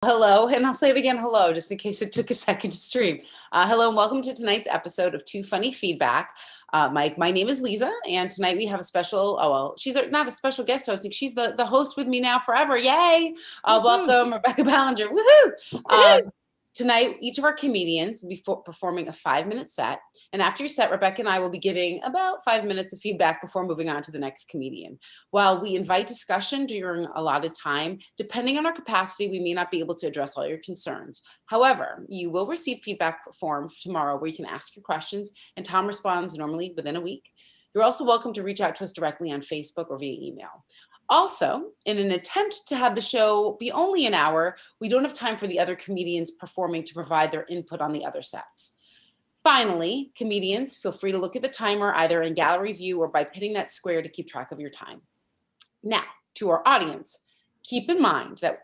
Hello, and I'll say it again, hello, just in case it took a second to stream. Hello, and welcome to tonight's episode of Too Funny Feedback. My name is Lisa, and tonight we have a special, she's not a special guest hosting, she's the host with me now forever, yay! Welcome, Rebecca Ballinger, woohoo! Tonight, each of our comedians will be performing a 5-minute set. And after your set, Rebecca and I will be giving about 5 minutes of feedback before moving on to the next comedian. While we invite discussion during allotted time, depending on our capacity, we may not be able to address all your concerns. However, you will receive feedback form tomorrow where you can ask your questions, and Tom responds normally within a week. You're also welcome to reach out to us directly on Facebook or via email. Also, in an attempt to have the show be only an hour, we don't have time for the other comedians performing to provide their input on the other sets. Finally, comedians, feel free to look at the timer either in gallery view or by hitting that square to keep track of your time. Now, to our audience, keep in mind that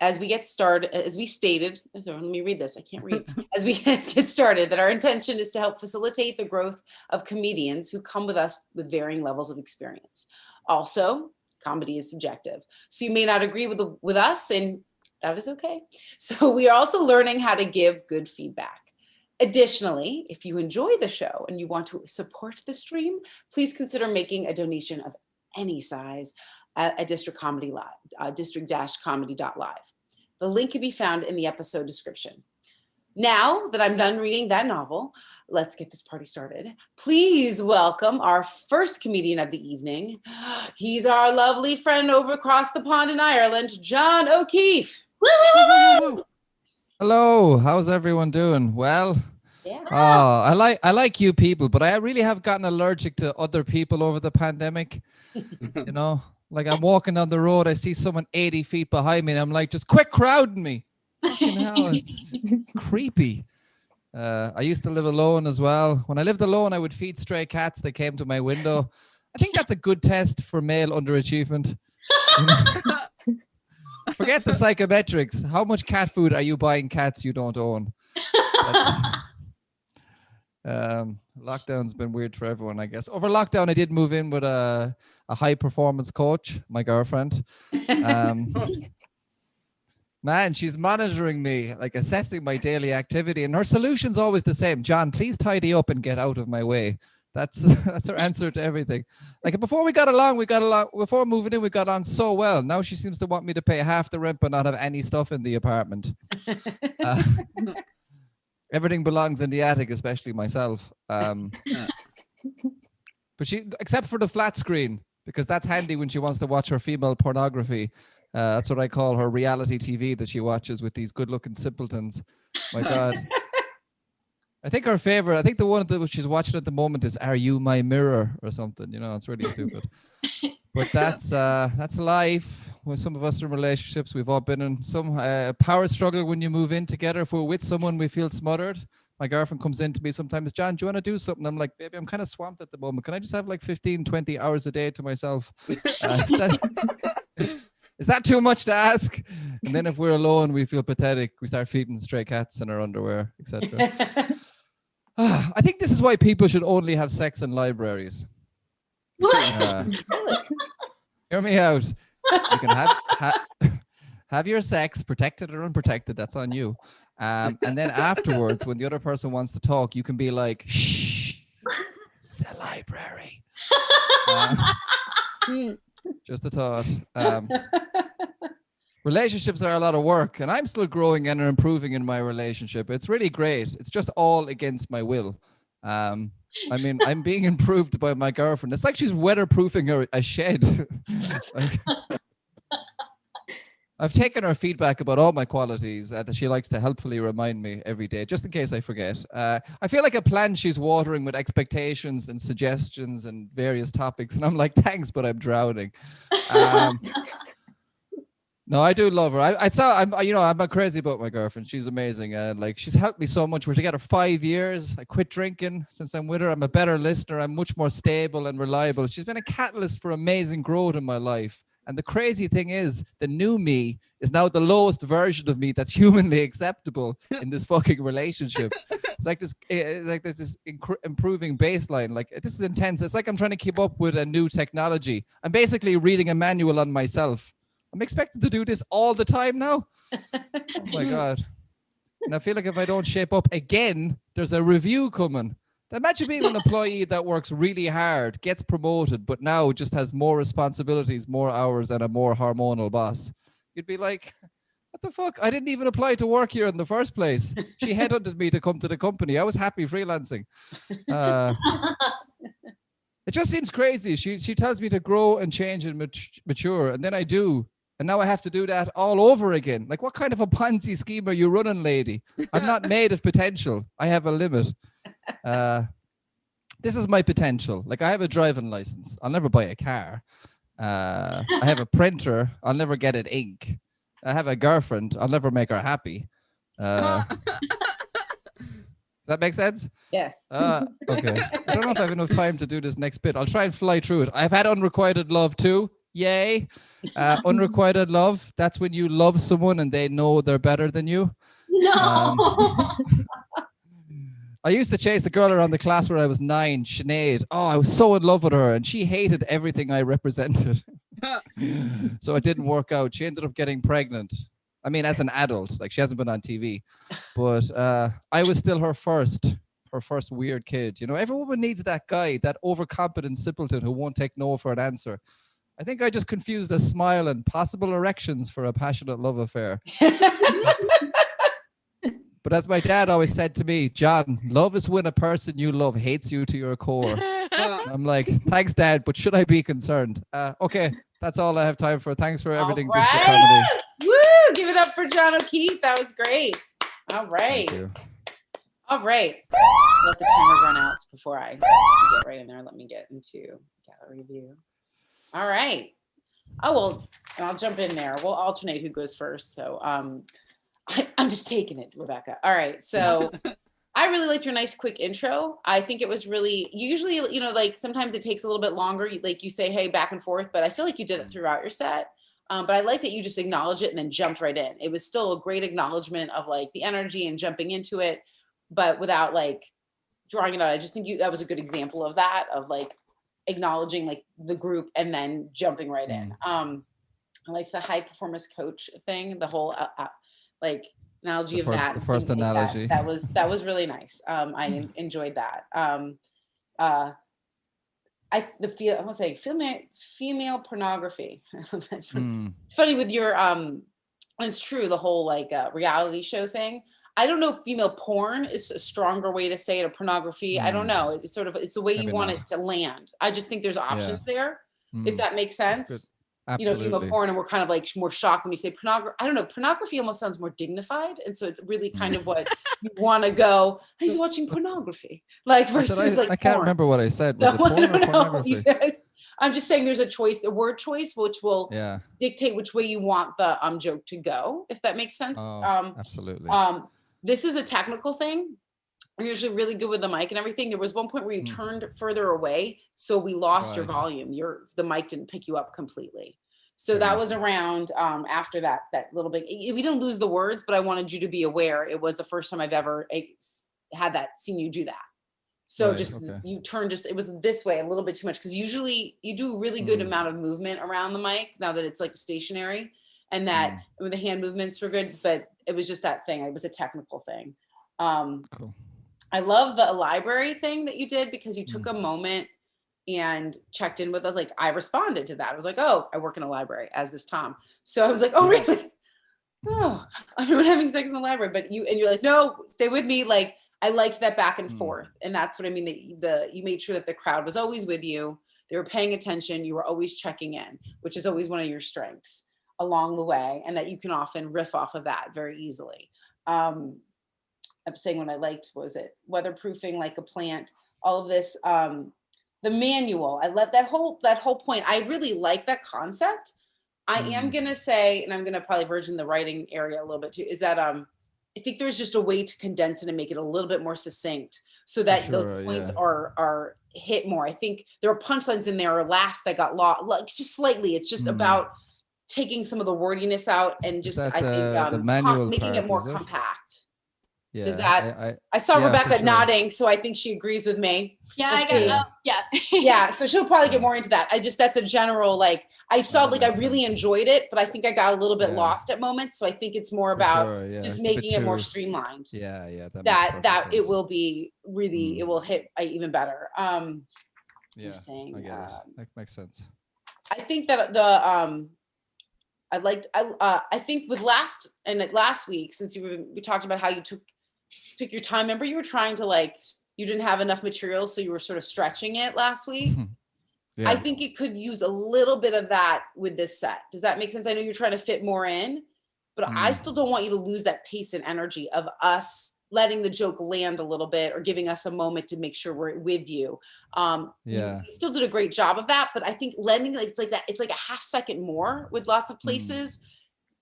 as we get started, as we stated, so let me read this, I can't read. As we get started, that our intention is to help facilitate the growth of comedians who come with us with varying levels of experience. Also, comedy is subjective. So you may not agree with us, and that is okay. So we are also learning how to give good feedback. Additionally, if you enjoy the show and you want to support the stream, please consider making a donation of any size at district-comedy.live. The link can be found in the episode description. Now that I'm done reading that novel, let's get this party started. Please welcome our first comedian of the evening. He's our lovely friend over across the pond in Ireland, John O'Keefe. Woo-hoo! Hello, how's everyone doing? Well, yeah. I like you people, but I really have gotten allergic to other people over the pandemic. You know, like I'm walking down the road, I see someone 80 feet behind me, and I'm like, just quit crowding me. Fucking hell, it's creepy. I used to live alone as well. When I lived alone, I would feed stray cats that came to my window. I think that's a good test for male underachievement. Forget the psychometrics. How much cat food are you buying cats you don't own? Lockdown's been weird for everyone, I guess. Over lockdown, I did move in with a high performance coach, my girlfriend. Man, she's monitoring me, like assessing my daily activity, and her solution's always the same. John, please tidy up and get out of my way. That's her answer to everything. Like before we got along. Before moving in, we got on so well. Now she seems to want me to pay half the rent but not have any stuff in the apartment. Everything belongs in the attic, especially myself. But she, except for the flat screen, because that's handy when she wants to watch her female pornography. That's what I call her reality TV that she watches with these good-looking simpletons. My God. I think the one that she's watching at the moment is "Are You My Mirror" or something. You know, it's really stupid. But that's life. When some of us are in relationships, we've all been in some power struggle when you move in together. If we're with someone, we feel smothered. My girlfriend comes in to me sometimes, John, do you want to do something? I'm like, baby, I'm kind of swamped at the moment. Can I just have like 15, 20 hours a day to myself? Is that too much to ask? And then if we're alone, we feel pathetic. We start feeding stray cats in our underwear, etc. I think this is why people should only have sex in libraries. Hear me out. You can have your sex, protected or unprotected, that's on you. And then afterwards, when the other person wants to talk, you can be like, shh, it's a library. Just a thought. Relationships are a lot of work, and I'm still growing and improving in my relationship. It's really great. It's just all against my will. I mean, I'm being improved by my girlfriend. It's like she's weatherproofing a shed. I've taken her feedback about all my qualities that she likes to helpfully remind me every day, just in case I forget. I feel like a plant she's watering with expectations and suggestions and various topics. And I'm like, thanks, but I'm drowning. No, I do love her. I'm crazy about my girlfriend. She's amazing. Like she's helped me so much. We're together 5 years. I quit drinking since I'm with her. I'm a better listener. I'm much more stable and reliable. She's been a catalyst for amazing growth in my life. And the crazy thing is, the new me is now the lowest version of me that's humanly acceptable in this fucking relationship. It's like this improving baseline. Like, this is intense. It's like I'm trying to keep up with a new technology. I'm basically reading a manual on myself. I'm expected to do this all the time now. Oh my God. And I feel like if I don't shape up again, there's a review coming. Imagine being an employee that works really hard, gets promoted, but now just has more responsibilities, more hours, and a more hormonal boss. You'd be like, what the fuck? I didn't even apply to work here in the first place. She headhunted me to come to the company. I was happy freelancing. It just seems crazy. She tells me to grow and change and mature, and then I do. And now I have to do that all over again. Like, what kind of a Ponzi scheme are you running, lady? I'm not made of potential. I have a limit. This is my potential. Like, I have a driving license. I'll never buy a car. I have a printer. I'll never get it ink. I have a girlfriend. I'll never make her happy. Does that make sense? Yes. Okay. I don't know if I have enough time to do this next bit. I'll try and fly through it. I've had unrequited love too. Yay. Unrequited love. That's when you love someone and they know they're better than you. No. I used to chase a girl around the class when I was 9, Sinead. Oh, I was so in love with her and she hated everything I represented. So it didn't work out. She ended up getting pregnant. I mean, as an adult, like she hasn't been on TV, but I was still her first weird kid. You know, every woman needs that guy, that overconfident simpleton who won't take no for an answer. I think I just confused a smile and possible erections for a passionate love affair. But as my dad always said to me, John, love is when a person you love hates you to your core. I'm like, thanks, Dad, but should I be concerned? Okay, that's all I have time for. Thanks for everything. All right. Comedy. Woo! Give it up for John O'Keefe. That was great. All right. Thank you. All right. Let the timer run out before I get right in there. Let me get into gallery view. All right. Oh, well, I'll jump in there. We'll alternate who goes first. So I'm just taking it, Rebecca. All right. So I really liked your nice quick intro. I think it was really, usually, you know, like sometimes it takes a little bit longer. Like you say, hey, back and forth, but I feel like you did it throughout your set. But I like that you just acknowledged it and then jumped right in. It was still a great acknowledgement of like the energy and jumping into it, but without like drawing it out. I just think that was a good example of that, of like acknowledging like the group and then jumping right in. I liked the high performance coach thing, the whole like analogy of that. The first analogy. That was really nice. I enjoyed that. Female pornography. Funny with your and it's true, the whole like reality show thing. I don't know if female porn is a stronger way to say it, or pornography. I don't know. It's sort of, it's the way you want it to land. I just think there's options there, if that makes sense. Absolutely. You know, female porn, and we're kind of like more shocked when you say pornography. I don't know. Pornography almost sounds more dignified, and so it's really kind of what you want to go. He's watching pornography, like versus like. I can't remember what I said. Was it porn or pornography? I'm just saying there's a choice, a word choice, which will dictate which way you want the joke to go, if that makes sense. Absolutely. This is a technical thing. We're usually really good with the mic and everything. There was one point where you turned further away, so we lost your volume. The mic didn't pick you up completely. So that was around after that little bit. We didn't lose the words, but I wanted you to be aware. It was the first time I've ever seen you do that. So you turn it was this way a little bit too much, because usually you do a really good amount of movement around the mic now that it's like stationary, and that the hand movements were good, but it was just that thing. It was a technical thing. Cool. I love the library thing that you did, because you took a moment and checked in with us. Like, I responded to that. I was like, oh, I work in a library, as is Tom. So I was like, oh, really? Oh, I remember having sex in the library, but you're like, no, stay with me. Like, I liked that back and forth. And that's what I mean. You made sure that the crowd was always with you. They were paying attention. You were always checking in, which is always one of your strengths along the way. And that you can often riff off of that very easily. I'm saying what I liked, was it weatherproofing like a plant, all of this, the manual. I love that whole point. I really like that concept. I am going to say, and I'm going to probably verge in the writing area a little bit too, is that, I think there's just a way to condense it and make it a little bit more succinct, so that the points are hit more. I think there are punchlines in there or laughs that got lost, like just slightly. It's just about taking some of the wordiness out and just, I think, the manual making part, it more compact. Does Yeah, that? I saw yeah, for Rebecca sure. nodding, so I think she agrees with me. Yeah, We'll I got see. yeah. Yeah, so she'll probably get Yeah. more into that. That's a general, like, I saw, that like, I makes really sense. enjoyed it, but I think I got a little bit Yeah. lost at moments. So I think it's more For about sure. Yeah, just it's a bit making it more too. streamlined. Yeah, that makes That perfect it sense. will be really, it will hit even better. Yeah, saying, I get it. That makes sense. I think that I think with last week, since we talked about how you took your time. Remember, you were trying to, like, you didn't have enough material, so you were sort of stretching it last week. Yeah. I think it could use a little bit of that with this set. Does that make sense? I know you're trying to fit more in, but I still don't want you to lose that pace and energy of us letting the joke land a little bit or giving us a moment to make sure we're with you. You still did a great job of that, but I think lending, like, it's like a half second more with lots of places.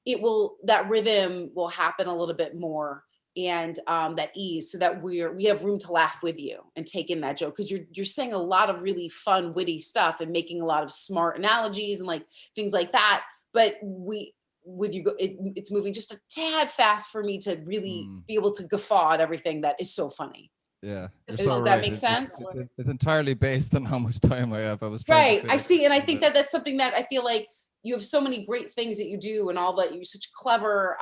That rhythm will happen a little bit more, and that ease, so that we have room to laugh with you and take in that joke, because you're saying a lot of really fun, witty stuff and making a lot of smart analogies and, like, things like that. But it's moving just a tad fast for me to really be able to guffaw at everything that is so funny. Yeah, you're Does so that right. make sense? It's entirely based on how much time I have. I was trying to fit I it see, and I a think bit. that's something that I feel like you have so many great things that you do, and all that, you're such clever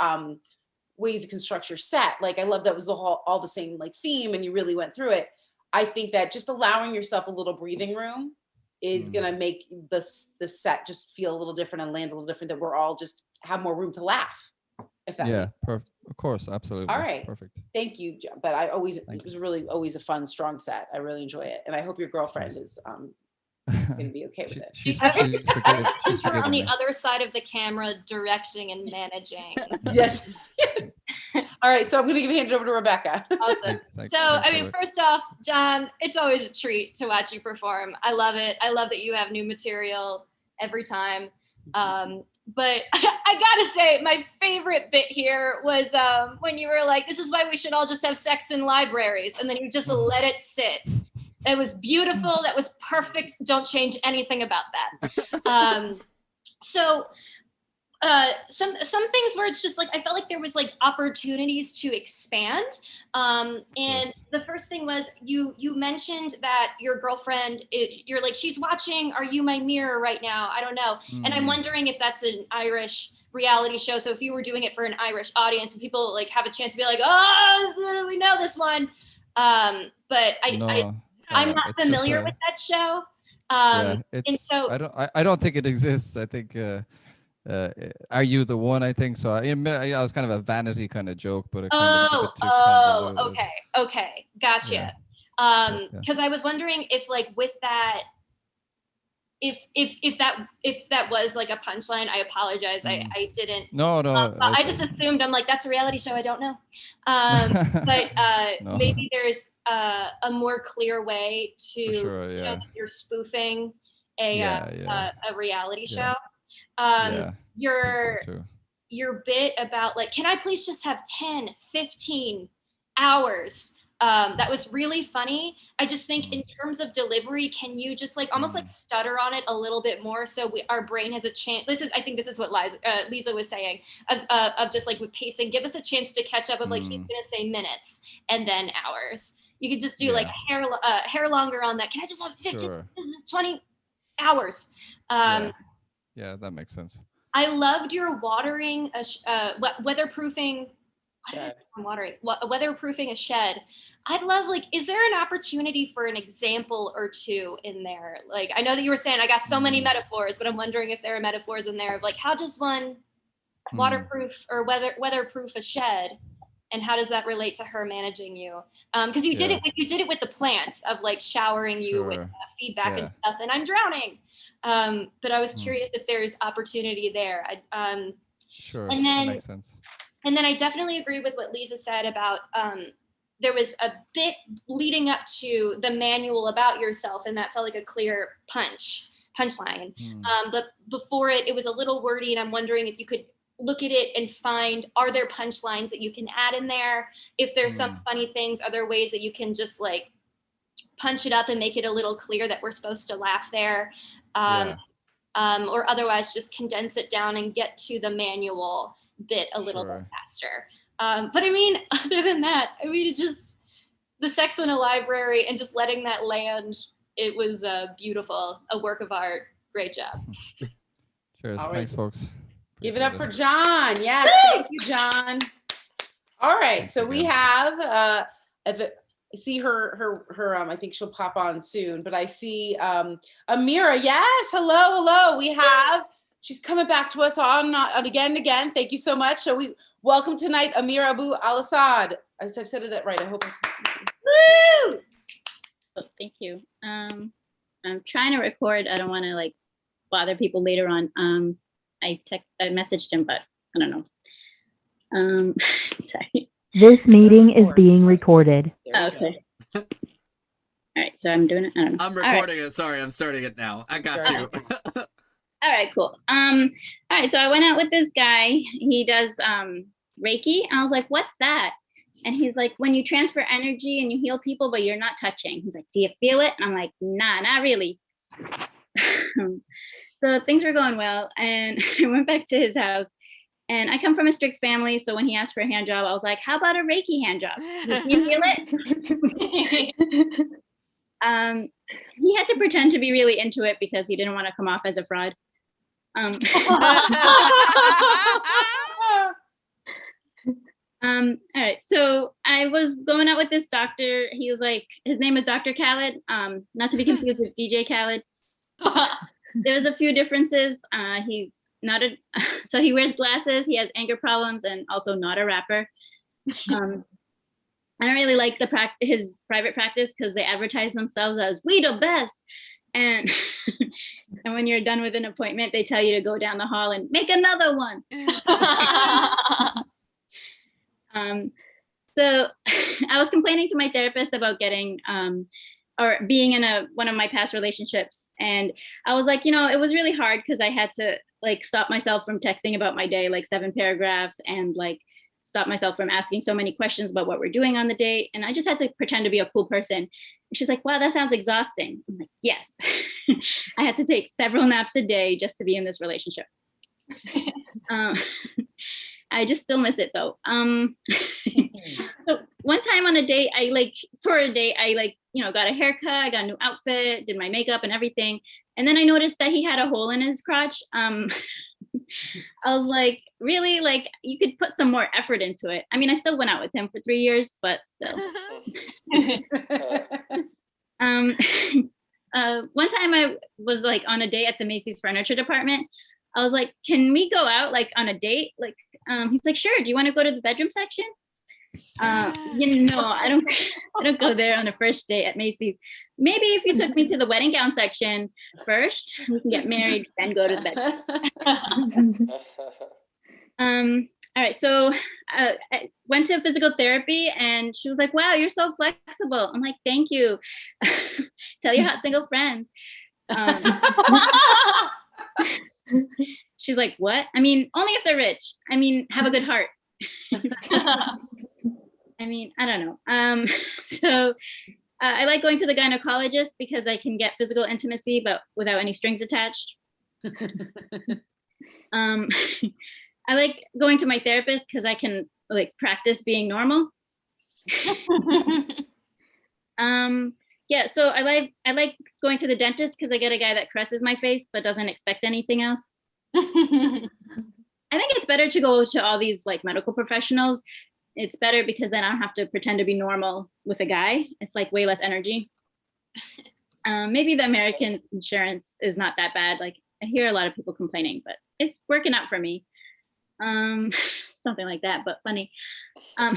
ways to construct your set. Like, I love that was all the same, like, theme, and you really went through it. I think that just allowing yourself a little breathing room is gonna make the set just feel a little different and land a little different, that we're all just have more room to laugh, if that makes sense. Of course, absolutely. All right. Perfect. Thank you, but it was really always a fun, strong set. I really enjoy it, and I hope your girlfriend is gonna be okay with it. She's I forgiven. She's her on forgiven the me. other side of the camera, directing and managing. Yes. All right, so I'm gonna hand it over to Rebecca. Awesome. Thanks, I mean, Heather. first off, John, it's always a treat to watch you perform. I love it. I love that you have new material every time. But I gotta say, my favorite bit here was when you were like, "This is why we should all just have sex in libraries," and then you just let it sit. It was beautiful. That was perfect. Don't change anything about that. Some things where it's just like, I felt like there was, like, opportunities to expand. And the first thing was you mentioned that your girlfriend, you're like, she's watching Are You My Mirror right now? I don't know. And I'm wondering if that's an Irish reality show. So if you were doing it for an Irish audience and people, like, have a chance to be like, oh, we know this one. But I'm not familiar with that show. And so I don't think it exists. I think Are You the One? I think so. I was kind of a vanity kind of joke, but it's a bit too convoluted. Okay, gotcha. Yeah. Because I was wondering if, like, with that, if that was like a punchline. I apologize. I didn't. No. I just assumed. I'm like, that's a reality show. I don't know. But No. maybe there's a more clear way to show that you're spoofing a reality show. I Your think so too. your bit about, like, can I please just have 10, 15 hours? That was really funny. I just think in terms of delivery, can you just, like, almost like stutter on it a little bit more, so our brain has a chance. I think this is what Lisa was saying, of just, like, with pacing, give us a chance to catch up of, like, he's gonna say minutes and then hours. You could just do like hair longer on that. Can I just have 15? Sure. This is 20 hours. Yeah, that makes sense. I loved your watering weatherproofing. Weatherproofing a shed. I'd love, like, is there an opportunity for an example or two in there? Like, I know that you were saying I got so many metaphors, but I'm wondering if there are metaphors in there of, like, how does one waterproof or weatherproof a shed, and how does that relate to her managing you? Because you did it with the plants, of, like, showering you with feedback and stuff, and I'm drowning. But I was curious if there's opportunity there. Sure, and then, that makes sense. And then I definitely agree with what Lisa said about there was a bit leading up to the manual about yourself, and that felt like a clear punchline. But before it was a little wordy, and I'm wondering if you could look at it and find, are there punchlines that you can add in there? If there's some funny things, are there ways that you can just, like, punch it up and make it a little clear that we're supposed to laugh there? Or otherwise just condense it down and get to the manual bit a little bit faster. But I mean, other than that, I mean, it's just the sex in a library and just letting that land. It was beautiful, a work of art. Great job. Cheers. All right. Thanks, folks. Give it up Appreciate for John. Yes, thank you, John. All right, Thanks so we again. have I see her I think she'll pop on soon, but I see Amira. Yes, hello. She's coming back to us on again and again. Thank you so much. So we welcome tonight Amira Abu Al-Assad. I've said it right. I hope. Woo! Oh, thank you. I'm trying to record. I don't want to like bother people later on. I messaged him, but I don't know. Sorry. This meeting is being recorded. Okay. All right, so I'm doing it. I don't know. I'm recording it. Sorry, I'm starting it now. I got you. All right, cool. All right, so I went out with this guy. He does Reiki. And I was like, what's that? And he's like, when you transfer energy and you heal people, but you're not touching. He's like, do you feel it? And I'm like, nah, not really. So things were going well. And I went back to his house. And I come from a strict family. So when he asked for a hand job, I was like, how about a Reiki hand job? Do you feel it? He had to pretend to be really into it because he didn't want to come off as a fraud. All right, so I was going out with this doctor. He was like, his name is Dr. Khaled, not to be confused with DJ Khaled. There's a few differences. He's not so he wears glasses, he has anger problems, and also not a rapper. I don't really like his private practice because they advertise themselves as we the best. And and when you're done with an appointment, they tell you to go down the hall and make another one. So I was complaining to my therapist about getting or being in one of my past relationships. And I was like, it was really hard because I had to like stop myself from texting about my day, like 7 paragraphs, and like stop myself from asking so many questions about what we're doing on the date. And I just had to pretend to be a cool person. And she's like, wow, that sounds exhausting. I'm like, yes. I had to take several naps a day just to be in this relationship. I just still miss it though. So one time on a date, I got a haircut, I got a new outfit, did my makeup and everything. And then I noticed that he had a hole in his crotch. I was like, really? Like, you could put some more effort into it. I mean, I still went out with him for 3 years, but still. One time I was like on a date at the Macy's furniture department. I was like, can we go out like on a date? Like, he's like, sure. Do you want to go to the bedroom section? I don't go there on a first date at Macy's. Maybe if you took me to the wedding gown section first, we can get married, then go to the bedroom. All right, so I went to physical therapy and she was like, wow, you're so flexible. I'm like, thank you. Tell your hot single friends. She's like, what? I mean, only if they're rich. I mean, have a good heart. I mean, I don't know. So I like going to the gynecologist because I can get physical intimacy, but without any strings attached. I like going to my therapist because I can like practice being normal. Yeah, so I like going to the dentist because I get a guy that caresses my face but doesn't expect anything else. I think it's better to go to all these like medical professionals. It's better because then I don't have to pretend to be normal with a guy. It's like way less energy. Maybe the American insurance is not that bad. Like I hear a lot of people complaining, but it's working out for me. Something like that, but funny. All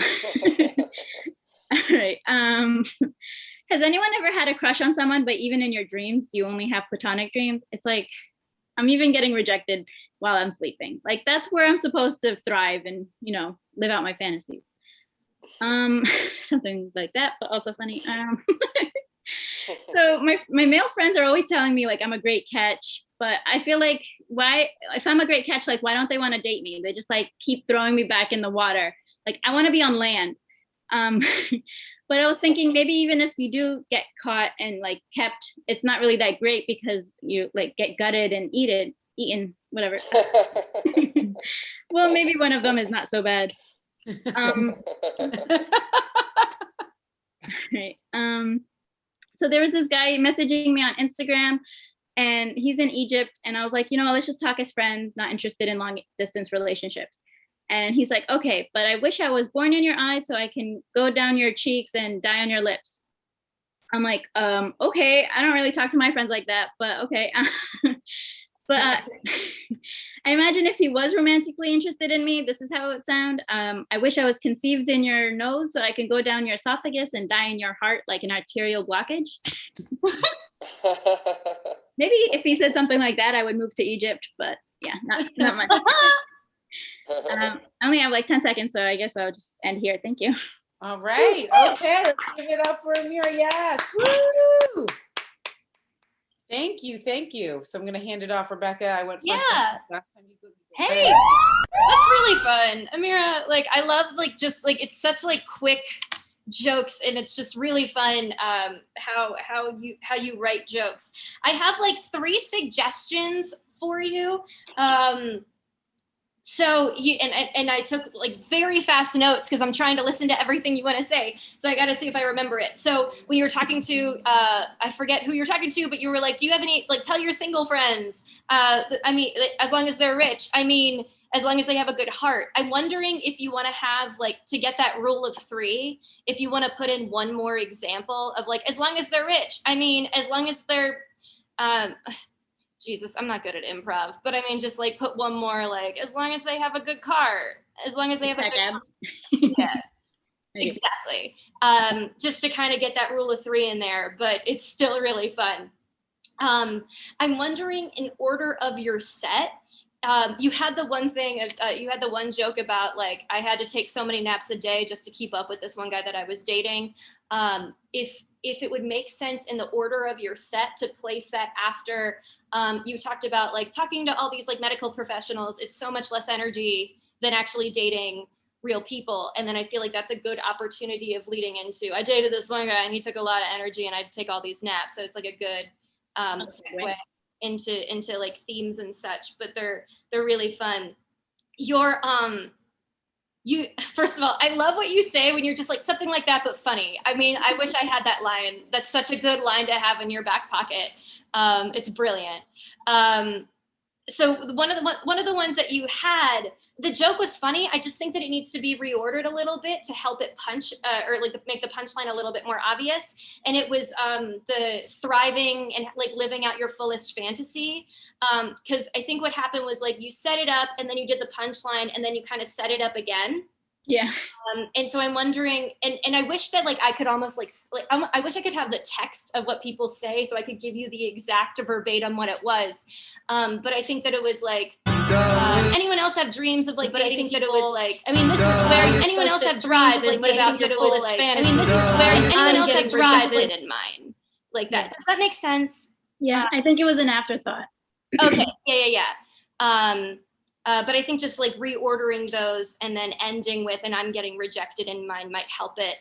right. Has anyone ever had a crush on someone, but even in your dreams, you only have platonic dreams? It's like, I'm even getting rejected while I'm sleeping. Like that's where I'm supposed to thrive and, live out my fantasies. Something like that, but also funny. So my male friends are always telling me like I'm a great catch, but I feel like if I'm a great catch, like why don't they want to date me? They just like keep throwing me back in the water. Like I want to be on land. But I was thinking maybe even if you do get caught and like kept, it's not really that great because you like get gutted and eaten, whatever. Well, maybe one of them is not so bad. Um, right. So there was this guy messaging me on Instagram, and he's in Egypt, and I was like, let's just talk as friends, not interested in long distance relationships. And he's like, okay, but I wish I was born in your eyes so I can go down your cheeks and die on your lips. I'm like, okay, I don't really talk to my friends like that, but okay. But I imagine if he was romantically interested in me, this is how it would sound. I wish I was conceived in your nose so I can go down your esophagus and die in your heart like an arterial blockage. Maybe if he said something like that, I would move to Egypt, but yeah, not much. I only have like 10 seconds, so I guess I'll just end here. Thank you. All right. Okay. Let's give it up for Amira. Yes. Woo! Thank you. Thank you. So I'm going to hand it off. Rebecca, I went first. Yeah. Last time you go. Hey, that's really fun. Amira, like, I love, like, just, like, it's such, like, quick jokes, and it's just really fun how you write jokes. I have, like, 3 suggestions for you. So I took like very fast notes because I'm trying to listen to everything you want to say. So I got to see if I remember it. So when you were talking to, I forget who you're talking to, but you were like, do you have any, like, tell your single friends, I mean, as long as they're rich, I mean, as long as they have a good heart. I'm wondering if you want to have, like, to get that rule of 3, if you want to put in one more example of, like, as long as they're rich, I mean, as long as they're, Jesus, I'm not good at improv, but I mean, just like put one more, like, as long as they have a good car, as long as they have a good abs. Yeah, exactly. Just to kind of get that rule of 3 in there, but it's still really fun. I'm wondering, in order of your set, you had the one thing, you had the one joke about, like, I had to take so many naps a day just to keep up with this one guy that I was dating. If it would make sense in the order of your set to place that after, you talked about, like, talking to all these, like, medical professionals, it's so much less energy than actually dating real people. And then I feel like that's a good opportunity of leading into, I dated this one guy and he took a lot of energy and I'd take all these naps. So it's like a good segue into like themes and such, but they're really fun. You, first of all, I love what you say when you're just like, something like that, but funny. I mean, I wish I had that line. That's such a good line to have in your back pocket. It's brilliant. So one of the ones that you had, the joke was funny. I just think that it needs to be reordered a little bit to help it punch, or like make the punchline a little bit more obvious. And it was the thriving and, like, living out your fullest fantasy. Because I think what happened was, like, you set it up and then you did the punchline and then you kind of set it up again. Yeah. And so I'm wondering, and I wish that, like, I could almost I wish I could have the text of what people say so I could give you the exact verbatim what it was. But I think that it was like, anyone else have dreams of, like, dating people? That it was like, I mean, this is where anyone else have dreams of, like, live out your fullest fantasy. I mean, this is where anyone else have dreams in mind, like that. Does that make sense? Yeah, I think it was an afterthought. Okay. Yeah. But I think just, like, reordering those and then ending with, and I'm getting rejected in mind, might help it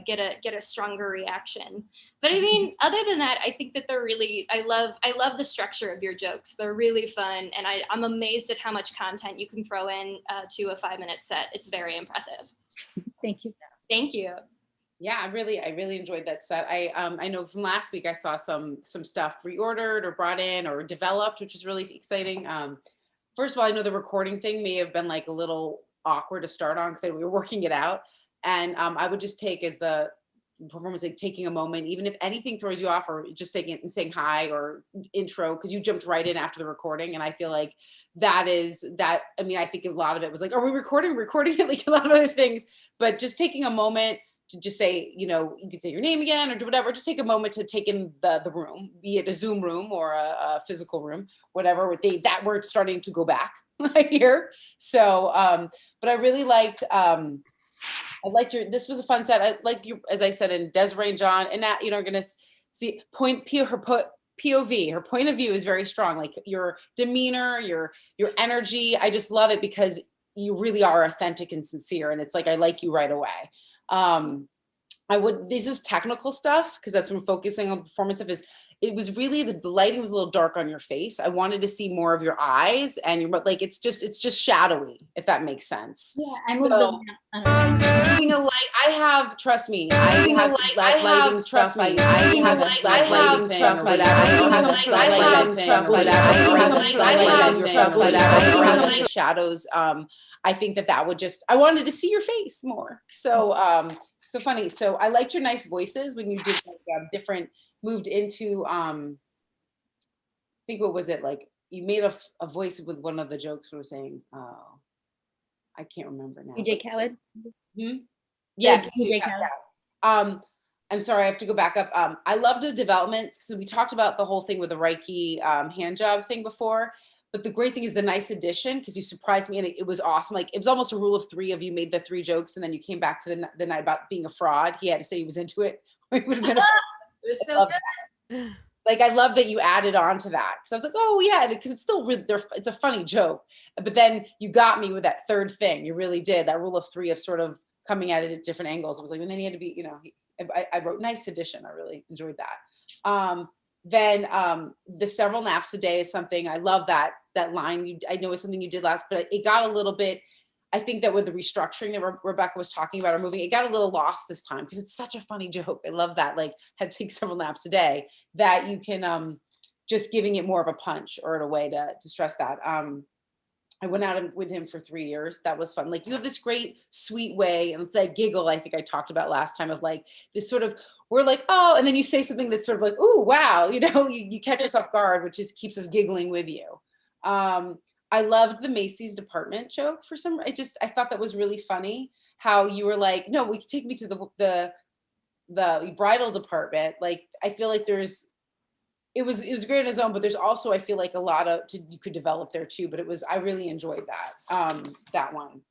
get a stronger reaction. But I mean, other than that, I think that they're really, I love the structure of your jokes. They're really fun. And I'm amazed at how much content you can throw in to a 5-minute set. It's very impressive. Thank you. Thank you. Yeah, I really enjoyed that set. I know from last week I saw some stuff reordered or brought in or developed, which is really exciting. First of all, I know the recording thing may have been, like, a little awkward to start on because we were working it out. And I would just take as the performance, like, taking a moment, even if anything throws you off, or just taking it and saying hi or intro, because you jumped right in after the recording. And I feel like that is that. I mean, I think a lot of it was like, are we recording it, like a lot of other things, but just taking a moment to just say, you could say your name again or do whatever. Just take a moment to take in the room, be it a Zoom room or a physical room, whatever. That we're starting to go back here. So, but I really liked. I liked this was a fun set. I like you, as I said, in Desiree and John, and that, are going to see her POV, her point of view is very strong. Like, your demeanor, your energy. I just love it because you really are authentic and sincere. And it's like, I like you right away. This is technical stuff because that's what I'm focusing on. Performance of is it was really the lighting was a little dark on your face. I wanted to see more of your eyes and your, like, it's just shadowy, if that makes sense. Yeah, I moved So, the doing a light, I have, trust me, I have lighting stuff. I have lighting stuff like that. Shadows. I think that would just, I wanted to see your face more. So, so funny. So I liked your nice voices when you did like, different, moved into, I think, what was it? Like you made a voice with one of the jokes we were saying, I can't remember now. DJ Khaled. Yes. DJ Khaled. I'm sorry, I have to go back up. I loved the development. So we talked about the whole thing with the Reiki hand job thing before. But the great thing is the nice addition, because you surprised me and it was awesome. Like it was almost a rule of three of you made the 3 jokes and then you came back to the night about being a fraud. He had to say he was into it. It would have been. It was so good. Like I love that you added on to that, because I was like, oh yeah, because it's still really, it's a funny joke. But then you got me with that third thing. You really did that rule of 3 of sort of coming at it at different angles. It was like, and then he had to be, you know, I wrote nice addition. I really enjoyed that. Then the several naps a day is something I love that line. I know it's something you did last, but it got a little bit, I think that with the restructuring that Rebecca was talking about, or moving, it got a little lost this time because it's such a funny joke. I love that, like had to take several naps a day, that you can just giving it more of a punch or a way to stress that. I went out with him for 3 years. That was fun. Like you have this great sweet way, and it's that giggle I think I talked about last time of like this sort of, we're like, oh, and then you say something that's sort of like, oh, wow, you know, you catch us off guard, which just keeps us giggling with you. I loved the Macy's department joke for some, I thought that was really funny how you were like, no, we could take me to the bridal department. Like, I feel like it was great on its own, but there's also, I feel like a lot of, you could develop there too, but I really enjoyed that one.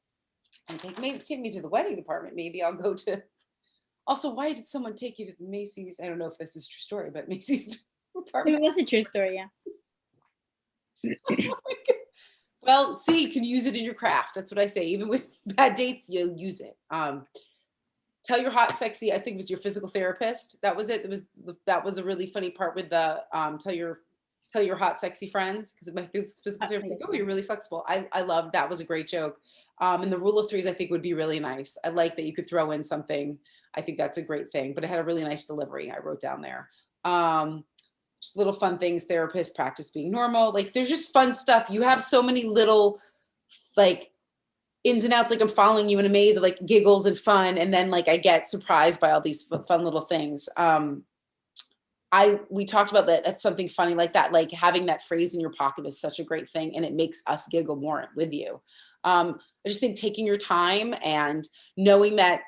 And take me to the wedding department. Maybe I'll go to, also, why did someone take you to the Macy's? I don't know if this is a true story, but Macy's department. It's a true story, yeah. Oh my God. Well, see, you can use it in your craft. That's what I say. Even with bad dates, you'll use it. Tell your hot, sexy, I think it was your physical therapist. That was it. That was a really funny part with the tell your hot, sexy friends, because my physical therapist, like, oh, you're really flexible. I love that. Was a great joke. And the rule of 3s, I think, would be really nice. I like that you could throw in something. I think that's a great thing, but it had a really nice delivery. I wrote down there. Just little fun things, therapist, practice being normal. Like there's just fun stuff. You have so many little like ins and outs, like I'm following you in a maze of like giggles and fun. And then like I get surprised by all these fun little things. We talked about that. That's something funny like that. Like having that phrase in your pocket is such a great thing. And it makes us giggle more with you. I just think taking your time and knowing that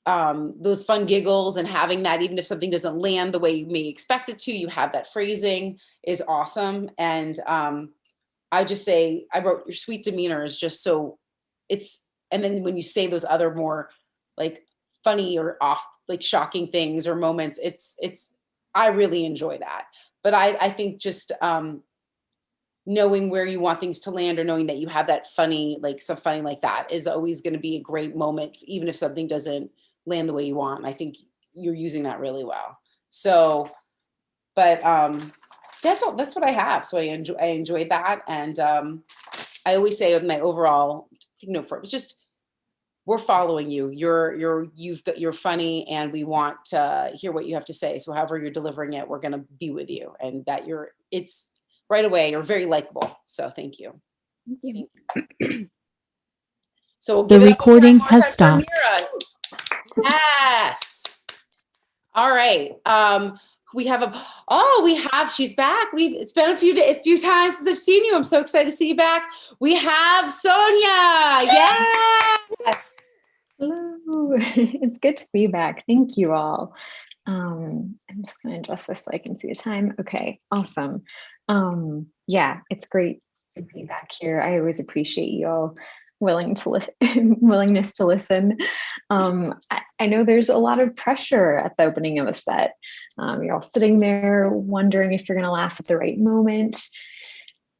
those fun giggles and having that, even if something doesn't land the way you may expect it to, you have that phrasing is awesome. And I just say, I wrote your sweet demeanor is just so and then when you say those other more like funny or off, like shocking things or moments, I really enjoy that. But I think just knowing where you want things to land, or knowing that you have that funny, like some funny like that is always going to be a great moment, even if something doesn't land the way you want. And I think you're using that really well. So, but that's what I have. So I enjoyed that. And I always say with my overall note for it was just, we're following you. You're funny, and we want to hear what you have to say. So however you're delivering it, we're going to be with you, and that it's right away. You're very likable. So thank you. Thank you. So we'll The give it up recording one more has time for stopped. Mira. Yes. All right. She's back. It's been a few times since I've seen you. I'm so excited to see you back. We have Sonia. Yes. Hello. It's good to be back. Thank you all. I'm just going to adjust this so I can see the time. Okay, awesome. Yeah, it's great to be back here. I always appreciate you all willingness to listen. I know there's a lot of pressure at the opening of a set. You're all sitting there wondering if you're going to laugh at the right moment.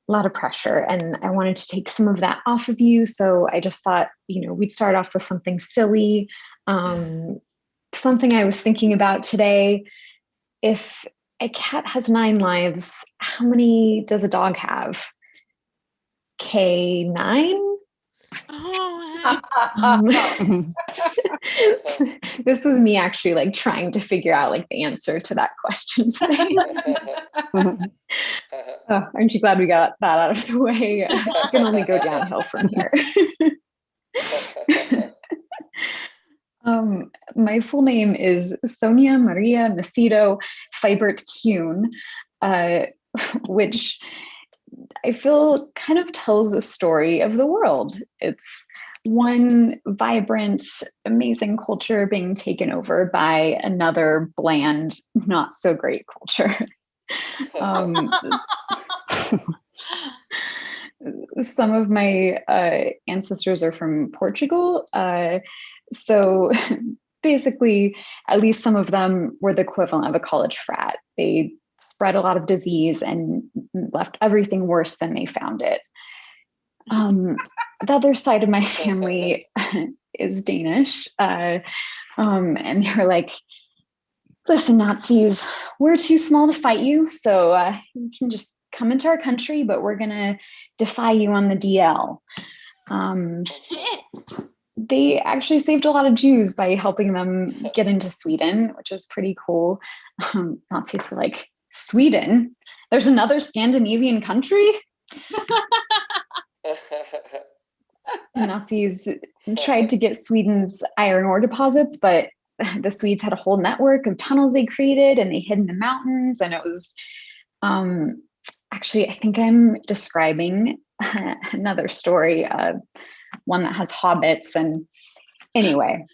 A lot of pressure, and I wanted to take some of that off of you. So I just thought, we'd start off with something silly. Something I was thinking about today. If a cat has 9 lives. How many does a dog have? K9? This was me actually like trying to figure out like the answer to that question today. Oh, aren't you glad we got that out of the way? It can only go downhill from here. My full name is Sonia Maria Macedo Fibert Kuhn, which I feel kind of tells a story of the world. It's one vibrant, amazing culture being taken over by another bland, not so great culture. Some of my ancestors are from Portugal. So basically, at least some of them were the equivalent of a college frat. They spread a lot of disease and left everything worse than they found it. The other side of my family is Danish. And they're like, listen, Nazis, we're too small to fight you. So you can just come into our country, but we're going to defy you on the DL. They actually saved a lot of Jews by helping them get into Sweden, which is pretty cool. Nazis were like, Sweden? There's another Scandinavian country? The Nazis tried to get Sweden's iron ore deposits, but the Swedes had a whole network of tunnels they created and they hid in the mountains. And it was actually, I think I'm describing another story, one that has hobbits. And anyway,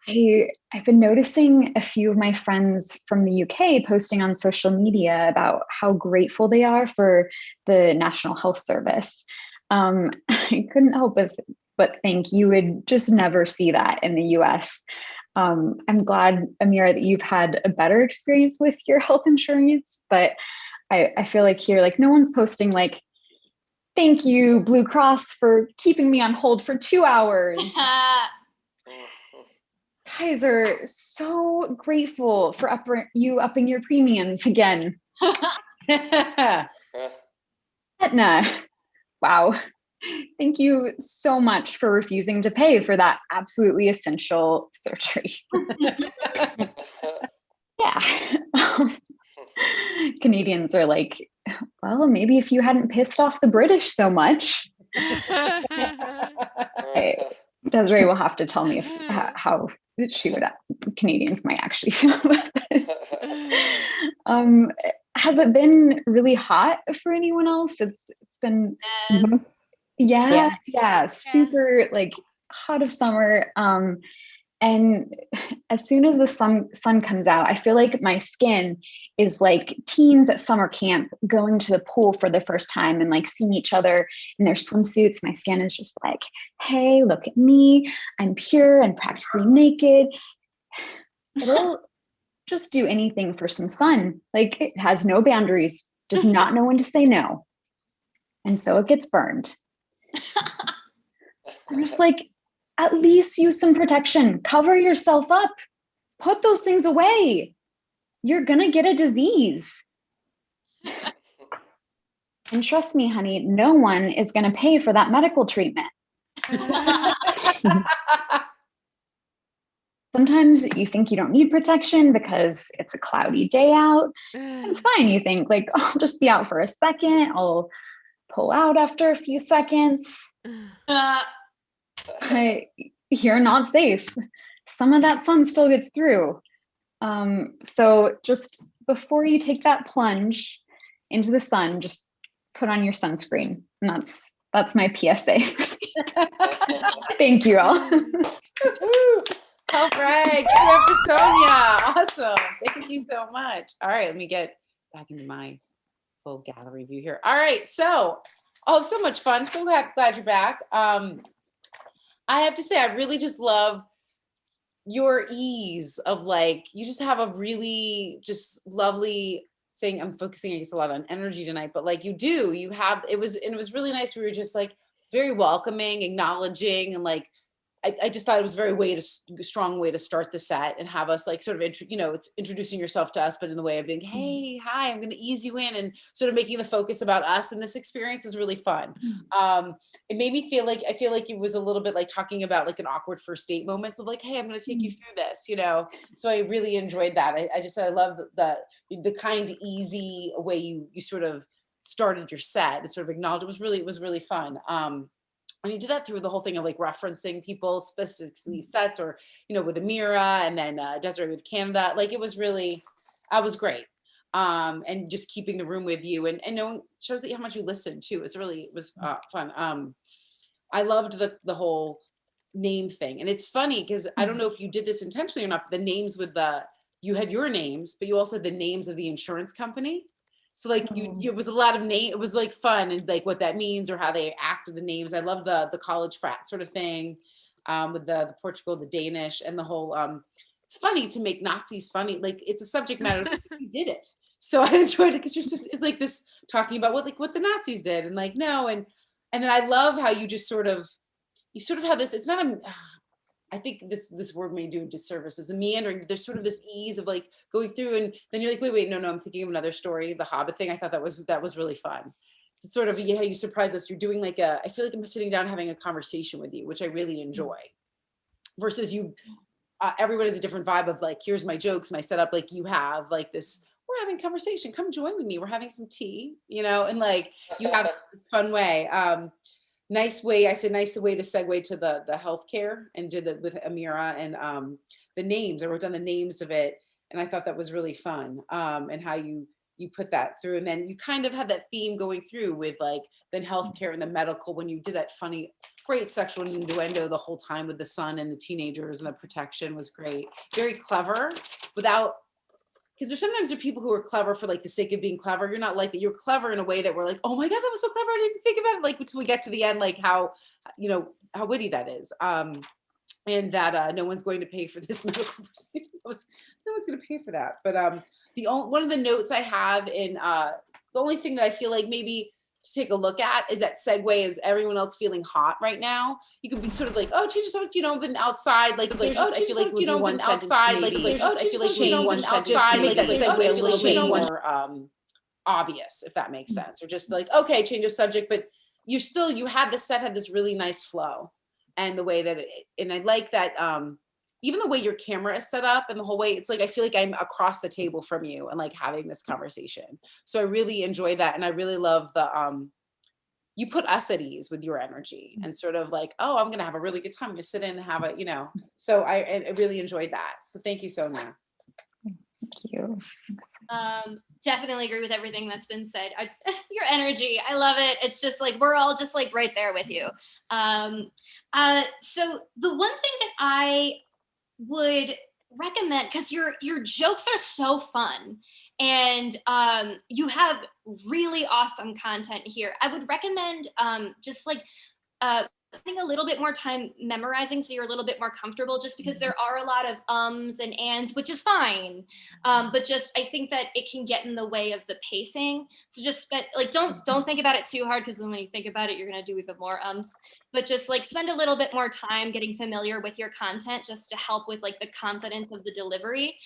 I've been noticing a few of my friends from the UK posting on social media about how grateful they are for the National Health Service. I couldn't help but think you would just never see that in the US. I'm glad, Amira, that you've had a better experience with your health insurance, but I feel like here, like no one's posting like, thank you, Blue Cross, for keeping me on hold for 2 hours. Guys are so grateful for upping your premiums again. Aetna, wow. Thank you so much for refusing to pay for that absolutely essential surgery. Yeah. Canadians are like, well, maybe if you hadn't pissed off the British so much. Desiree will have to tell me how Canadians might actually feel about this. Has it been really hot for anyone else? It's been super like hot of summer. And as soon as the sun comes out, I feel like my skin is like teens at summer camp going to the pool for the first time and like seeing each other in their swimsuits. My skin is just like, hey, look at me. I'm pure and practically naked. It'll just do anything for some sun. Like it has no boundaries, does not know when to say no. And so it gets burned. I'm just like, at least use some protection. Cover yourself up. Put those things away. You're going to get a disease. And trust me, honey, no one is going to pay for that medical treatment. Sometimes you think you don't need protection because it's a cloudy day out. It's fine. You think like, oh, I'll just be out for a second. I'll pull out after a few seconds. You're not safe. Some of that sun still gets through. So just before you take that plunge into the sun, just put on your sunscreen. And that's my PSA. Thank you all. All right. Give it up for Sonia. Awesome. Thank you so much. All right. Let me get back into my full gallery view here. All right. So much fun. So glad you're back. I have to say, I really just love your ease of like, you just have a really just lovely saying, I'm focusing, I guess, a lot on energy tonight, but like it was really nice. We were just like very welcoming, acknowledging, and like, I just thought it was a very strong way to start the set and have us like sort of, it's introducing yourself to us, but in the way of being, hey, hi, I'm going to ease you in, and sort of making the focus about us. And this experience was really fun. It made me feel like, I feel like it was a little bit like talking about like an awkward first date moments of like, hey, I'm going to take you through this, So I really enjoyed that. I love the kind, easy way you sort of started your set and sort of acknowledged it was really fun. And you do that through the whole thing of like referencing people, specifically sets, or, with Amira, and then Desiree with Canada. Like it was really, I was great. And just keeping the room with you and knowing shows that how much you listen too. It was fun. I loved the whole name thing. And it's funny because I don't know if you did this intentionally or not, but the names you had your names, but you also had the names of the insurance company. So like it was a lot of name. It was like fun and like what that means or how they acted the names. I love the college frat sort of thing, with the Portugal, the Danish, and the whole. It's funny to make Nazis funny. Like it's a subject matter. You did it, so I enjoyed it because it's like this talking about what the Nazis did, and like no, and then I love how you sort of have this. It's not a. I think this word may do a disservice. Is the meandering. There's sort of this ease of like going through, and then you're like, wait, no, I'm thinking of another story, the Hobbit thing. I thought that was really fun. It's sort of you surprise us. You're doing like I feel like I'm sitting down having a conversation with you, which I really enjoy. Versus you, everyone has a different vibe of like, here's my jokes, my setup. Like you have like this. We're having conversation. Come join with me. We're having some tea, and like you have this fun way. Nice way to segue to the healthcare and did it with Amira and the names. I wrote down the names of it, and I thought that was really fun. And how you put that through, and then you kind of had that theme going through with like then healthcare and the medical when you did that funny, great sexual innuendo the whole time with the son and the teenagers and the protection was great, very clever without. Because there's people who are clever for like the sake of being clever. You're not like that. You're clever in a way that we're like, oh my God, that was so clever. I didn't even think about it. Like until we get to the end, like how witty that is. And that no one's going to pay for this medical procedure. No one's going to pay for that. But one of the notes I have in the only thing that I feel like maybe to take a look at is that segue is everyone else feeling hot right now. You could be sort of like, oh, change something, then outside, like there's just, I feel like one outside, like I feel like change one outside, like that segue a little bit more obvious, if that makes sense, or just like, okay, change of subject, but you had the set had this really nice flow, and the way that and I like that even the way your camera is set up and the whole way, it's like I feel like I'm across the table from you and like having this conversation. So I really enjoy that, and I really love the you put us at ease with your energy and sort of like, oh, I'm gonna have a really good time. I'm gonna sit in and have a, So I really enjoyed that. So thank you, Sonia. Thank you. Definitely agree with everything that's been said. Your energy, I love it. It's just like we're all just like right there with you. So the one thing that I would recommend, because your jokes are so fun and you have really awesome content here, I would recommend just like spending a little bit more time memorizing so you're a little bit more comfortable, just because there are a lot of ums and ands, which is fine, but just I think that it can get in the way of the pacing. So just don't think about it too hard, because then when you think about it you're going to do even more ums, but just like spend a little bit more time getting familiar with your content just to help with like the confidence of the delivery.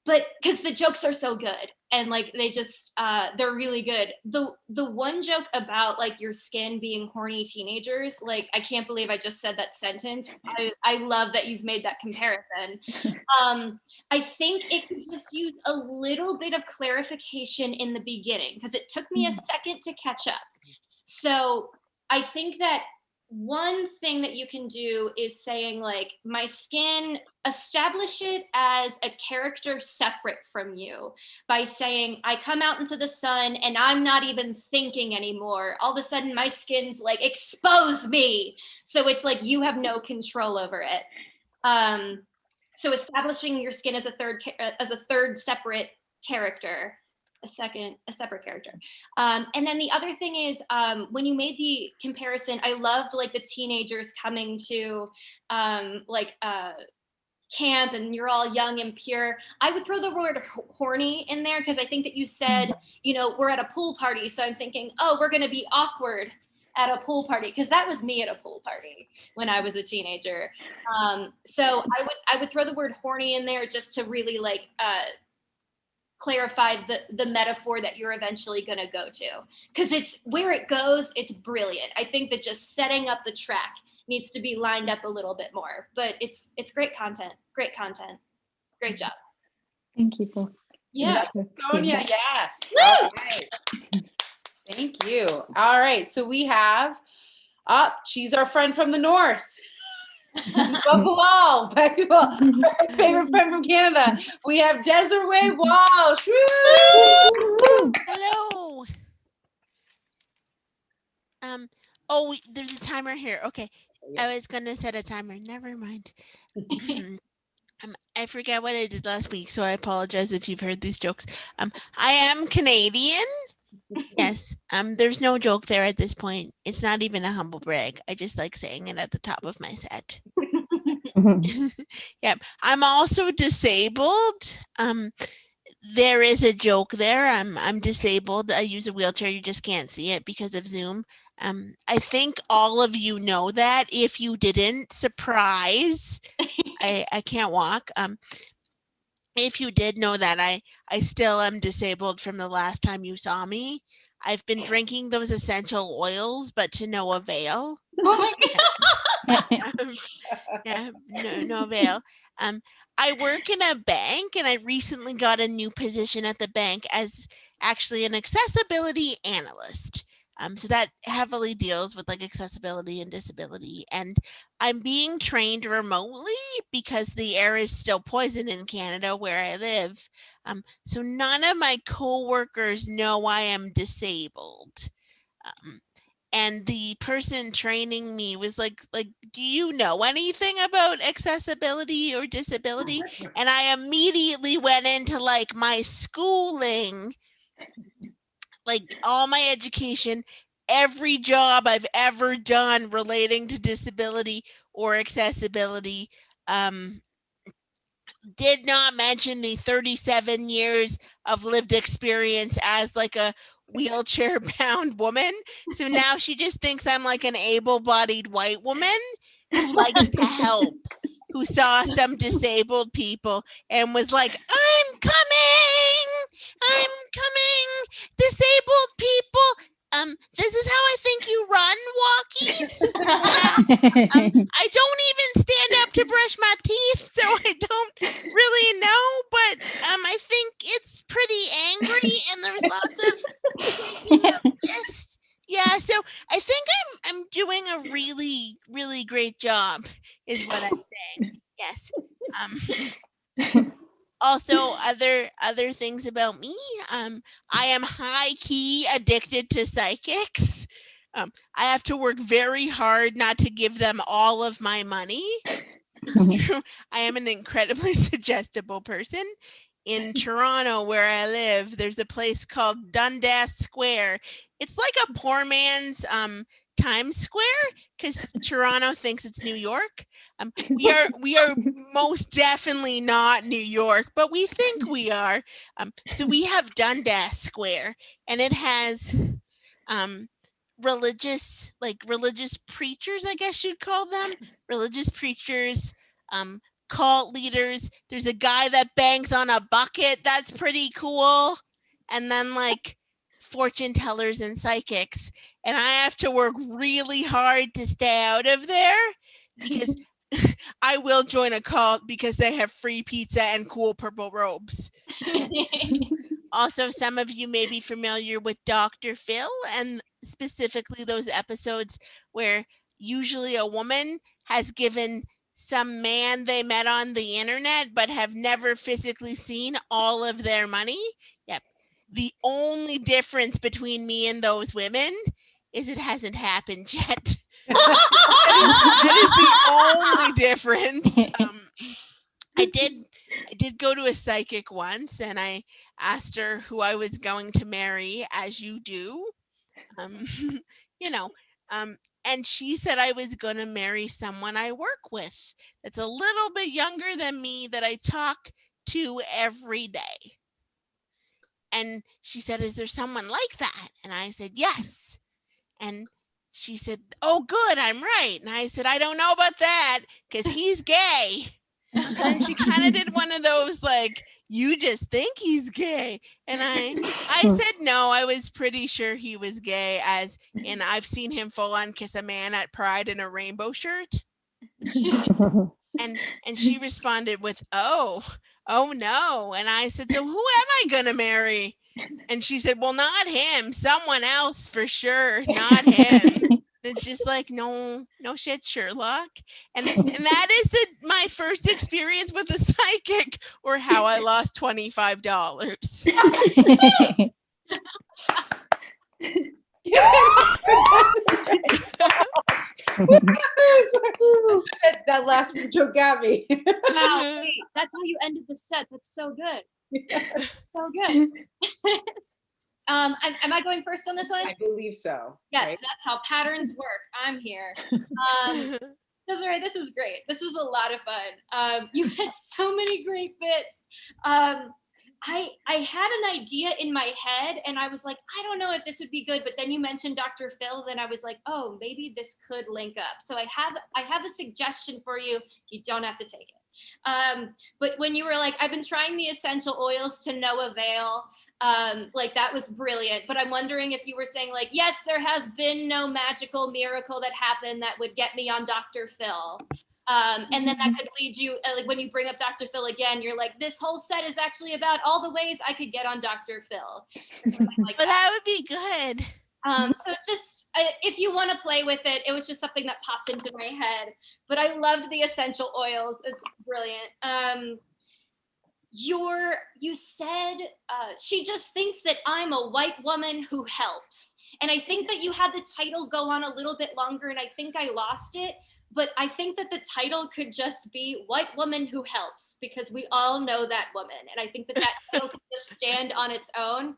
But because the jokes are so good and like they just they're really good. The one joke about like your skin being horny teenagers, like I can't believe I just said that sentence. I love that you've made that comparison. I think it could just use a little bit of clarification in the beginning, because it took me a second to catch up. So I think that one thing that you can do is saying like, my skin, establish it as a character separate from you by saying, I come out into the sun and I'm not even thinking anymore. All of a sudden my skin's like, expose me. So it's like, you have no control over it. So establishing your skin as a third separate character. A separate character. And then the other thing is, when you made the comparison, I loved like the teenagers coming to camp and you're all young and pure. I would throw the word horny in there, because I think that you said, we're at a pool party. So I'm thinking, oh, we're going to be awkward. at a pool party, because that was me at a pool party when I was a teenager. So I would throw the word horny in there just to really like clarify the metaphor that you're eventually going to go to, because it's where it goes. It's brilliant. I think that just setting up the track needs to be lined up a little bit more, but it's great content. Great job. Thank you both. Yeah. Sonia, yes. All right. Thank you. All right. So we have she's our friend from the north. Our favorite friend from Canada. We have Desiree Walsh. Woo! Hello. There's a timer here. Okay. I was gonna set a timer. Never mind. I forgot what I did last week, so I apologize if you've heard these jokes. I am Canadian. Yes. There's no joke there at this point. It's not even a humble brag. I just like saying it at the top of my set. Yep. I'm also disabled. There is a joke there. I'm disabled. I use a wheelchair. You just can't see it because of Zoom. I think all of you know that. If you didn't, surprise. I can't walk. If you did know that, I still am disabled from the last time you saw me. I've been drinking those essential oils, but to no avail. Oh my God. Yeah, no avail. I work in a bank, and I recently got a new position at the bank as actually an accessibility analyst. So that heavily deals with like accessibility and disability. And I'm being trained remotely because the air is still poison in Canada where I live. So none of my coworkers know I am disabled. And the person training me was like, do you know anything about accessibility or disability? And I immediately went into like my schooling, like all my education, every job I've ever done relating to disability or accessibility, did not mention the 37 years of lived experience as like a wheelchair bound woman. So now she just thinks I'm like an able-bodied white woman who likes to help, who saw some disabled people and was like, I'm coming, disabled people. This is how I think you run, walkies. I don't even stand up to brush my teeth, so I don't really know, but I think it's pretty angry and there's lots of fists. Yeah, so I think I'm doing a really, really great job, is what I'm saying. Yes. Also, other things about me. I am high key addicted to psychics. I have to work very hard not to give them all of my money. It's true. I am an incredibly suggestible person. In Toronto, where I live, there's a place called Dundas Square. It's like a poor man's Times Square, because Toronto thinks it's New York. We are most definitely not New York, but we think we are. So we have Dundas Square, and it has religious preachers, I guess you'd call them, religious preachers, cult leaders. There's a guy that bangs on a bucket. That's pretty cool. And then like fortune tellers and psychics. And I have to work really hard to stay out of there because I will join a cult because they have free pizza and cool purple robes. Also, some of you may be familiar with Dr. Phil, and specifically those episodes where usually a woman has given some man they met on the internet but have never physically seen all of their money. Yep. The only difference between me and those women is it hasn't happened yet. that is the only difference. I did go to a psychic once, and I asked her who I was going to marry, as you do. And she said I was going to marry someone I work with that's a little bit younger than me that I talk to every day. And she said, is there someone like that? And I said, yes. And she said, "Oh, good, I'm right." And I said, "I don't know about that because he's gay." And then she kind of did one of those like, "You just think he's gay." And I said no, I was pretty sure he was gay, as in I've seen him full on kiss a man at Pride in a rainbow shirt. And she responded with, "Oh no." And I said, "So who am I gonna marry?" And she said, "Well, not him, someone else for sure, not him." It's just like, no shit, Sherlock. And that is my first experience with a psychic, or how I lost $25. That last joke got me. Wow, wait, that's how you ended the set. That's so good. So good. Am I going first on this one? I believe so. Yes, right? that's how patterns work. I'm here. Desiree, this was great. This was a lot of fun. You had so many great bits. I had an idea in my head, and I was like, I don't know if this would be good. But then you mentioned Dr. Phil, then I was like, oh, maybe this could link up. So I have a suggestion for you. You don't have to take it. But when you were like, I've been trying the essential oils to no avail. Like that was brilliant. But I'm wondering if you were saying like, yes, there has been no magical miracle that happened that would get me on Dr. Phil. And then that could lead you, like when you bring up Dr. Phil again, you're like, this whole set is actually about all the ways I could get on Dr. Phil. Like but that would be good. So just, if you want to play with it, it was just something that popped into my head. But I loved the essential oils. It's brilliant. You said she just thinks that I'm a white woman who helps. And I think that you had the title go on a little bit longer, and I think I lost it. But I think that the title could just be White Woman Who Helps, because we all know that woman. And I think that title could just stand on its own.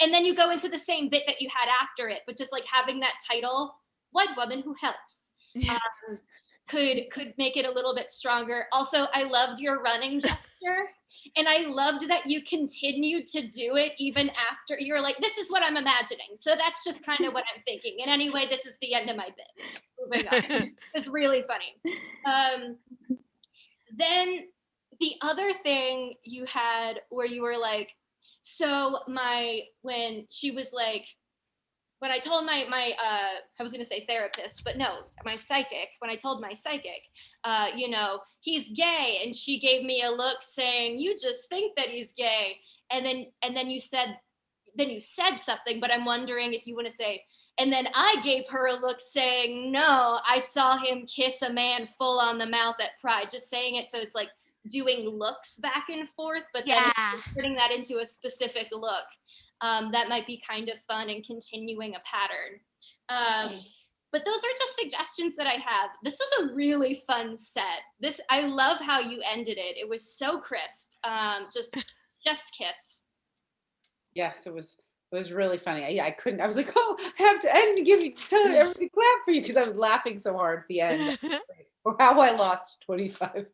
And then you go into the same bit that you had after it, but just like having that title, White Woman Who Helps, could make it a little bit stronger. Also, I loved your running gesture. And I loved that you continued to do it even after you were like, this is what I'm imagining. So that's just kind of what I'm thinking. And anyway, this is the end of my bit. Moving on. It's really funny. Then the other thing you had where you were like, so when she was like, when I told my I was going to say therapist, but no, my psychic, when I told my psychic, he's gay, and she gave me a look saying, you just think that he's gay. And then you said something, but I'm wondering if you want to say, and then I gave her a look saying, no, I saw him kiss a man full on the mouth at Pride, just saying it. So it's like doing looks back and forth, but then turning that into a specific look. That might be kind of fun and continuing a pattern. But those are just suggestions that I have. This was a really fun set. I love how you ended it. It was so crisp. Just chef's kiss. Yes, it was really funny. I couldn't. I was like, oh, I have to end and tell everybody to clap for you, because I was laughing so hard at the end. Or how I lost $25.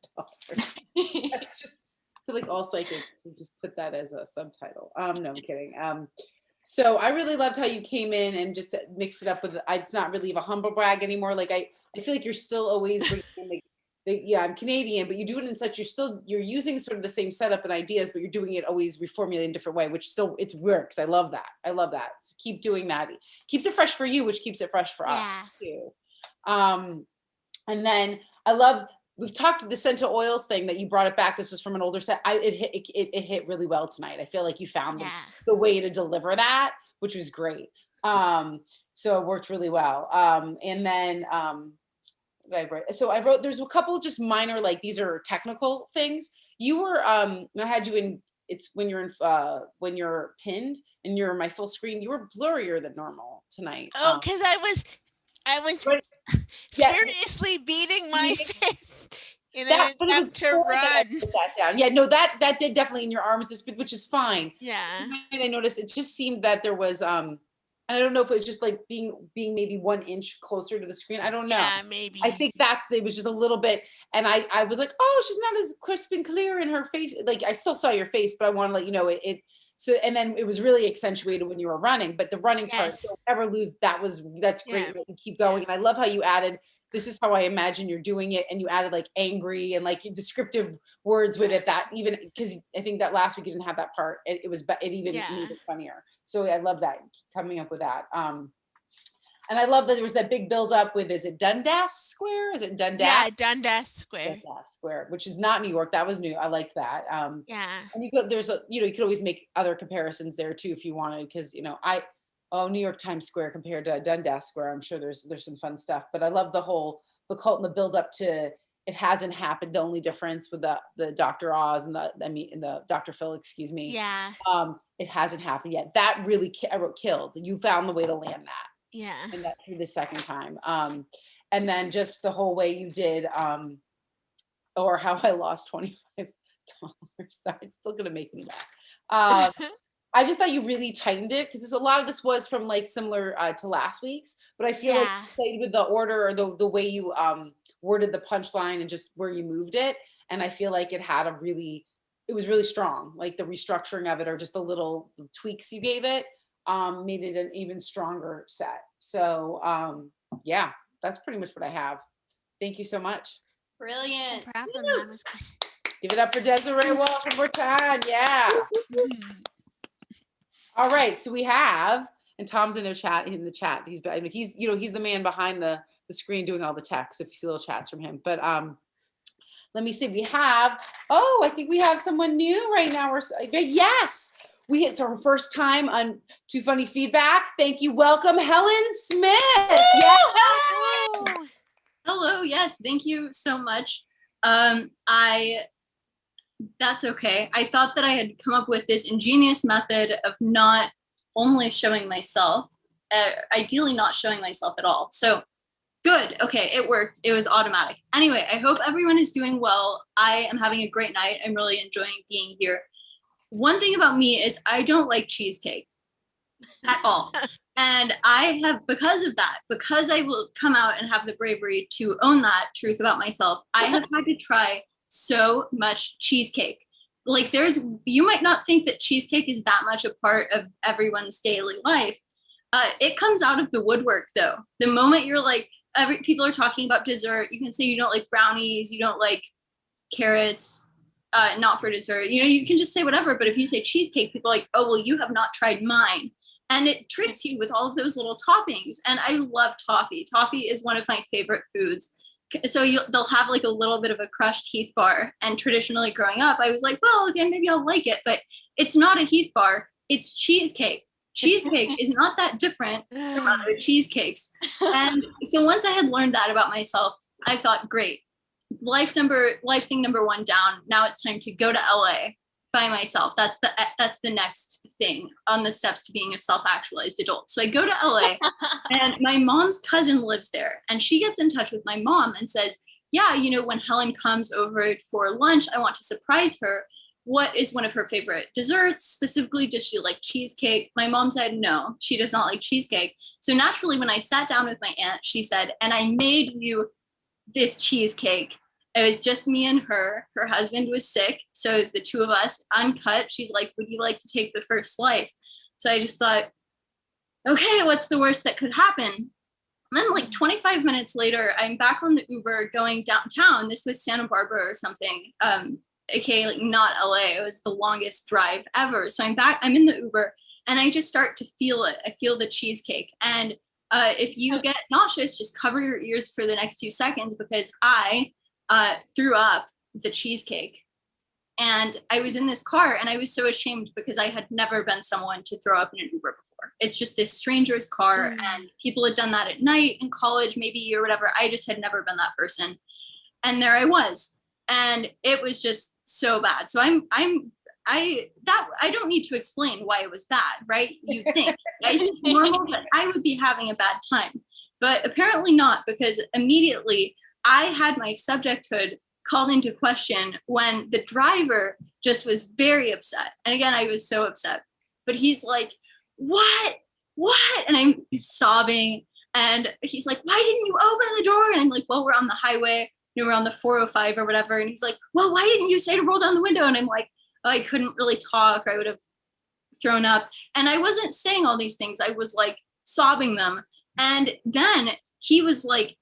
That's just. I feel like all psychics would just put that as a subtitle. No, I'm kidding. So I really loved how you came in and just mixed it up with, it's not really a humble brag anymore. Like I feel like you're still always bringing in I'm Canadian, but you do it in such, you're using sort of the same setup and ideas, but you're doing it always reformulated in a different way, which still, it works. I love that. So keep doing that. It keeps it fresh for you, which keeps it fresh for us too. And then we've talked the essential oils thing that you brought it back. This was from an older set. It hit really well tonight. I feel like you found the way to deliver that, which was great. So it worked really well. And then I wrote, there's a couple just minor, like these are technical things. You were, I had you in, it's when you're pinned and you're my full screen, you were blurrier than normal tonight. Oh, because I was furiously beating my fist in an attempt to run. Yeah, no, that did definitely in your arms, which is fine. Yeah. And I noticed it just seemed that there was, and I don't know if it was just like being maybe 1 inch closer to the screen. I don't know. Yeah, maybe. I think it was just a little bit, and I was like, oh, she's not as crisp and clear in her face. Like I still saw your face, but I want to let you know it So, and then it was really accentuated when you were running, but the running part, Yes. don't ever lose. That's great. Yeah. That you keep going. And I love how you added, this is how I imagine you're doing it. And you added like angry and like descriptive words with it, that even, because I think that last week you didn't have that part. It even Yeah. made it funnier. So I love that, coming up with that. And I love that there was that big build up with, is it Dundas Square? Is it Dundas? Yeah, Dundas Square. Dundas Square, which is not New York. That was new. I liked that. Yeah. And you could always make other comparisons there too if you wanted, because New York Times Square compared to Dundas Square, I'm sure there's some fun stuff. But I love the cult and the build up to it hasn't happened. The only difference with the Dr. Oz and the Dr. Phil, excuse me. Yeah. It hasn't happened yet. That really I wrote killed. You found the way to land that. Yeah. And that through the second time. And then just the whole way you did, or how I lost $25. Sorry, it's still gonna make me laugh. I just thought you really tightened it, because a lot of this was from like similar to last week's, but I feel like you played with the order or the way you worded the punchline and just where you moved it. And I feel like it was really strong. Like the restructuring of it, or just the little tweaks you gave it, made it an even stronger set. So yeah, that's pretty much what I have. Thank you so much. Brilliant. No problem. That was good. Give it up for Desiree Walsh one more time. Yeah. All right. So we have, and Tom's in the chat. He's the man behind the screen doing all the text. If you see little chats from him, but let me see. I think we have someone new right now. Yes. It's our first time on Too Funny Feedback. Thank you. Welcome, Helen Smith. Yeah. Hello. Yes. Thank you so much. That's okay. I thought that I had come up with this ingenious method of not only showing myself, ideally not showing myself at all. So good. Okay. It worked. It was automatic. Anyway, I hope everyone is doing well. I am having a great night. I'm really enjoying being here. One thing about me is I don't like cheesecake at all. And because of that, because I will come out and have the bravery to own that truth about myself, I have had to try so much cheesecake. Like you might not think that cheesecake is that much a part of everyone's daily life. It comes out of the woodwork though. The moment you're like, people are talking about dessert, you can say you don't like brownies, you don't like carrots, not for dessert. You can just say whatever, but if you say cheesecake, people are like, oh, well, you have not tried mine. And it tricks you with all of those little toppings. And I love toffee. Toffee is one of my favorite foods. So they'll have like a little bit of a crushed Heath bar. And traditionally growing up, I was like, well, again, maybe I'll like it, but it's not a Heath bar. It's cheesecake. Cheesecake is not that different from other cheesecakes. And so once I had learned that about myself, I thought, great, life thing number one down. Now it's time to go to LA by myself. That's the next thing on the steps to being a self-actualized adult. So I go to LA and my mom's cousin lives there, and she gets in touch with my mom and says, yeah, when Helen comes over for lunch, I want to surprise her. What is one of her favorite desserts? Specifically, does she like cheesecake? My mom said, no, she does not like cheesecake. So naturally, when I sat down with my aunt, she said, and I made you this cheesecake. It was just me and her. Her husband was sick, so it was the two of us, uncut. She's like, would you like to take the first slice? So I just thought, okay, what's the worst that could happen? And then like 25 minutes later, I'm back on the Uber going downtown. This was Santa Barbara or something, aka like not LA. It was the longest drive ever. So I'm in the Uber and I just start to feel it. I feel the cheesecake. And if you get nauseous, just cover your ears for the next 2 seconds, because I threw up the cheesecake. And I was in this car and I was so ashamed because I had never been someone to throw up in an Uber before. It's just this stranger's car and people had done that at night in college, maybe, or whatever. I just had never been that person. And there I was. And it was just so bad. So I don't need to explain why it was bad, right? You think it's just normal that I would be having a bad time, but apparently not, because immediately I had my subjecthood called into question when the driver just was very upset. And again, I was so upset, but he's like, what? And I'm sobbing and he's like, why didn't you open the door? And I'm like, well, we're on the highway, we're on the 405 or whatever. And he's like, well, why didn't you say to roll down the window? And I'm like, oh, I couldn't really talk, or I would have thrown up. And I wasn't saying all these things. I was like sobbing them. And then he was like,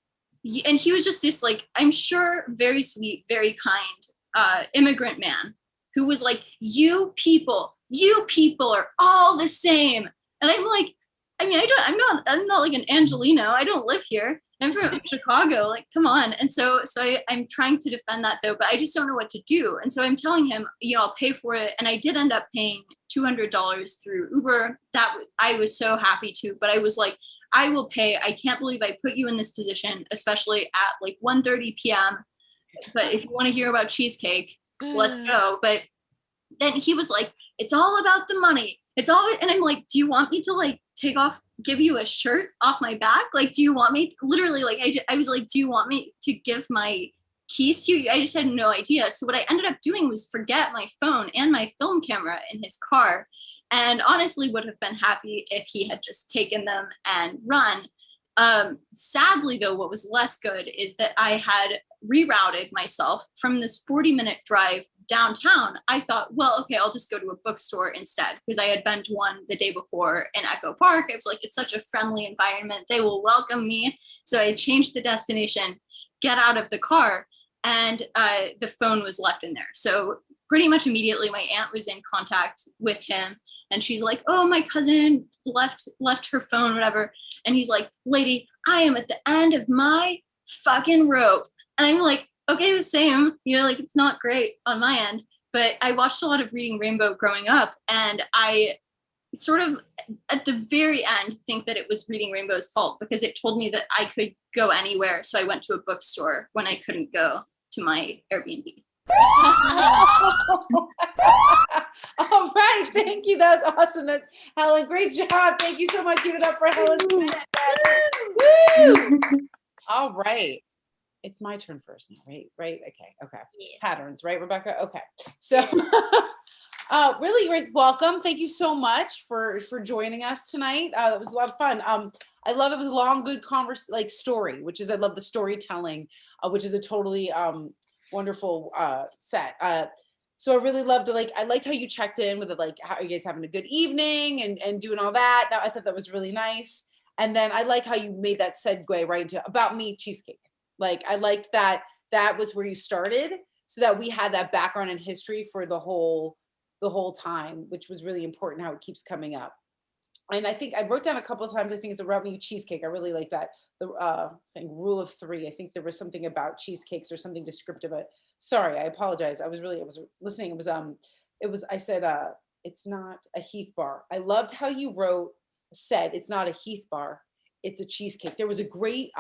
and he was just this like, I'm sure very sweet, very kind immigrant man who was like, you people are all the same. And I'm like, I mean, I'm not like an Angelino. I don't live here. I'm from Chicago. Like, come on. And so I'm trying to defend that though, but I just don't know what to do. And so I'm telling him, you know, I'll pay for it. And I did end up paying $200 through Uber. That I was so happy to, but I was like, I will pay. I can't believe I put you in this position, especially at like 1:30 p.m. But if you want to hear about cheesecake, let's go. But then he was like, it's all about the money. It's all, and I'm like, do you want me to like give you a shirt off my back? Like, do you want me to, literally, like, I was like, do you want me to give my keys to you? I just had no idea. So what I ended up doing was forget my phone and my film camera in his car, and honestly would have been happy if he had just taken them and run. Sadly though, what was less good is that I had rerouted myself from this 40-minute drive downtown. I thought, well, okay, I'll just go to a bookstore instead, because I had been to one the day before in Echo Park. I was like, it's such a friendly environment. They will welcome me. So I changed the destination, get out of the car, and the phone was left in there. So pretty much immediately my aunt was in contact with him, and she's like, oh, my cousin left her phone, whatever. And he's like, lady, I am at the end of my fucking rope. And I'm like, okay, the same, you know, like, it's not great on my end, but I watched a lot of Reading Rainbow growing up, and I sort of at the very end think that it was Reading Rainbow's fault, because it told me that I could go anywhere. So I went to a bookstore when I couldn't go to my Airbnb. All right, thank you. That's awesome. That's Helen. Great job. Thank you so much. Give it up for Helen. Woo! All right. It's my turn first now, right? Right. Okay. Yeah. Patterns, right, Rebecca? Okay. So really, Grace, welcome. Thank you so much for joining us tonight. It was a lot of fun. I love it. Was a long, good story, which is, I love the storytelling, which is a totally wonderful set. So I really loved it. I liked how you checked in with it, like, how are you guys having a good evening and doing all that. I thought that was really nice. And then I like how you made that segue right into about me cheesecake. Like, I liked that was where you started, so that we had that background and history for the whole time, which was really important, how it keeps coming up. And I think I wrote down a couple of times, I think it's about me cheesecake. I really like that. The saying rule of three. I think there was something about cheesecakes or something descriptive. Sorry, I apologize. I was listening. I said, it's not a Heath bar. I loved how you said it's not a Heath bar, it's a cheesecake. There was a great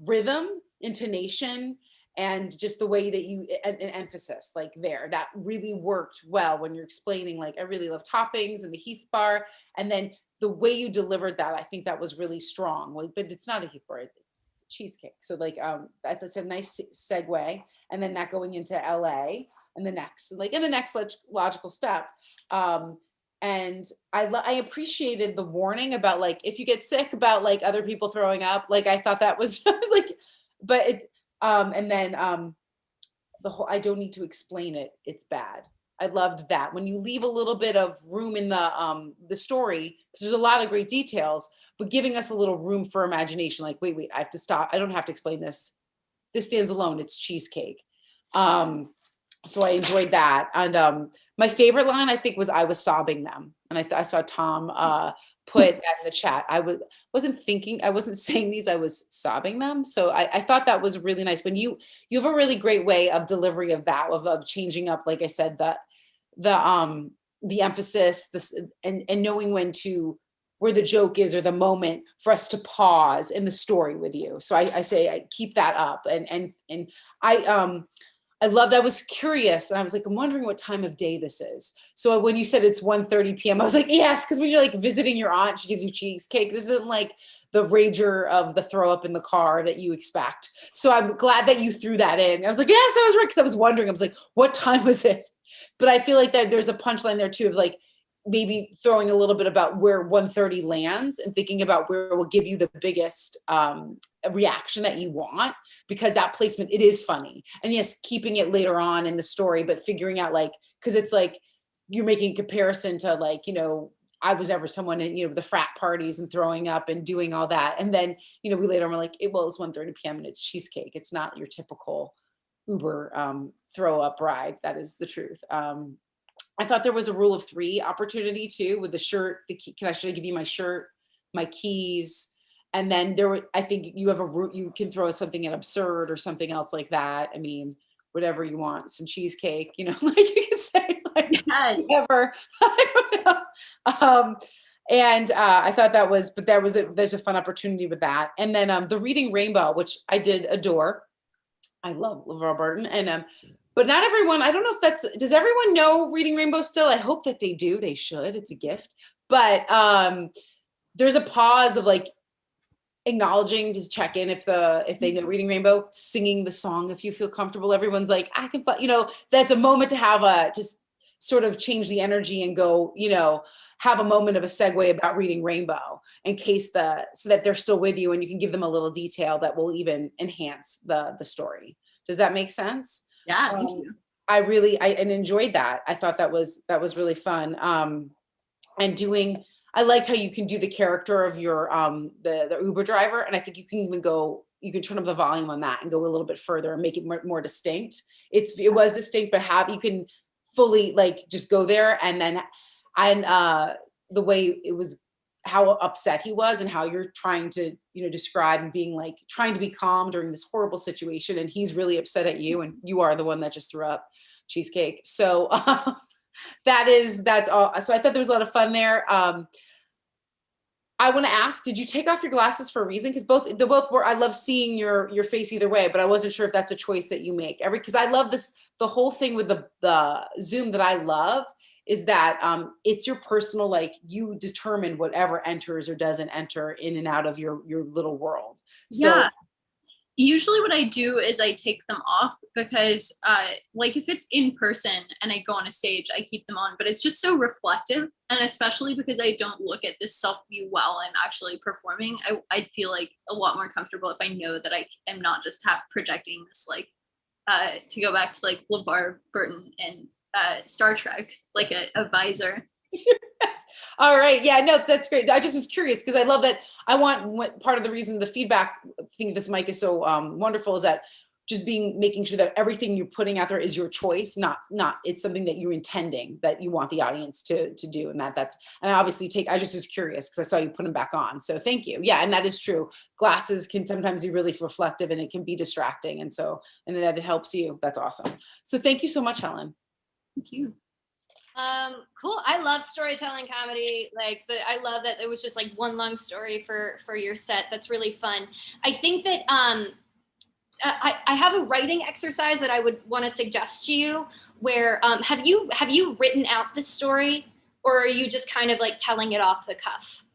rhythm, intonation, and just the way that you, an emphasis like there, that really worked well when you're explaining, like, I really love toppings and the Heath bar. And then the way you delivered that, I think that was really strong. Like, but it's not a Heath bar, it's cheesecake. So like, that's a nice segue. And then that going into LA and the next logical step. And I appreciated the warning about, like, if you get sick, about like other people throwing up. Like, I thought that was, I was like, but it, and then the whole, I don't need to explain it, it's bad. I loved that when you leave a little bit of room in the story, because there's a lot of great details, but giving us a little room for imagination. Like, wait, I have to stop. I don't have to explain this. This stands alone. It's cheesecake. So I enjoyed that. And my favorite line, I think, was, I was sobbing them. And I saw Tom put that in the chat. I wasn't saying these, I was sobbing them. So I thought that was really nice. When you have a really great way of delivery of that, of changing up, like I said, the emphasis, and knowing where the joke is, or the moment for us to pause in the story with you. So I say, I keep that up. And I loved, I was curious, and I was like, I'm wondering what time of day this is. So when you said it's 1:30 p.m., I was like, yes, because when you're like visiting your aunt, she gives you cheesecake. This isn't like the rager of the throw up in the car that you expect. So I'm glad that you threw that in. I was like, yes, I was right, because I was wondering. I was like, what time was it? But I feel like that there's a punchline there too, of like, maybe throwing a little bit about where 1:30 lands, and thinking about where it will give you the biggest reaction that you want, because that placement, it is funny. And yes, keeping it later on in the story, but figuring out, like, because it's like you're making a comparison to, like, I was ever someone in, the frat parties and throwing up and doing all that. And then, we later on were like, well, it's 1:30 p.m. and it's cheesecake. It's not your typical Uber throw up ride. That is the truth. I thought there was a rule of 3 opportunity too, with the shirt, the key. Should I give you my shirt, my keys? And then I think you have you can throw something in absurd or something else like that. I mean, whatever you want, some cheesecake, like you can say like whatever. I don't know. And I thought there's a fun opportunity with that. And then the Reading Rainbow, which I did adore. I love LeVar Burton. And but not everyone, I don't know if does everyone know Reading Rainbow still? I hope that they do. They should. It's a gift. But there's a pause of like acknowledging to check in if they know Reading Rainbow, singing the song if you feel comfortable. Everyone's like, I can fly, that's a moment to have just sort of change the energy and go, have a moment of a segue about Reading Rainbow in case so that they're still with you and you can give them a little detail that will even enhance the story. Does that make sense? Yeah, thank you. I really enjoyed that. I thought that was really fun. I liked how you can do the character of your the Uber driver, and I think you can even turn up the volume on that and go a little bit further and make it more distinct. It was distinct, but you can fully like just go there and then the way it was, how upset he was and how you're trying to describe and being like trying to be calm during this horrible situation, and he's really upset at you and you are the one that just threw up cheesecake. So that's all. So I thought there was a lot of fun there. I want to ask, did you take off your glasses for a reason? Because both were, I love seeing your face either way, but I wasn't sure if that's a choice that you make. Because I love the whole thing with the Zoom that I love is that it's your personal, like you determine whatever enters or doesn't enter in and out of your little world. So, yeah. Usually what I do is I take them off because like if it's in person and I go on a stage, I keep them on, but it's just so reflective. And especially because I don't look at this self view while I'm actually performing, I feel like a lot more comfortable if I know that I am not just projecting this, like to go back to like LeVar Burton and Star Trek, like a visor. All right. Yeah, no, that's great. I just was curious because I love that. Part of the reason the feedback thing of this mic is so wonderful is that just making sure that everything you're putting out there is your choice, not it's something that you're intending that you want the audience to do. And and I obviously I just was curious because I saw you put them back on. So thank you. Yeah. And that is true. Glasses can sometimes be really reflective and it can be distracting. And that it helps you. That's awesome. So thank you so much, Helen. Thank you. Cool. I love storytelling comedy. I love that it was just like one long story for your set. That's really fun. I think that I have a writing exercise that I would want to suggest to you where have you written out this story, or are you just kind of like telling it off the cuff?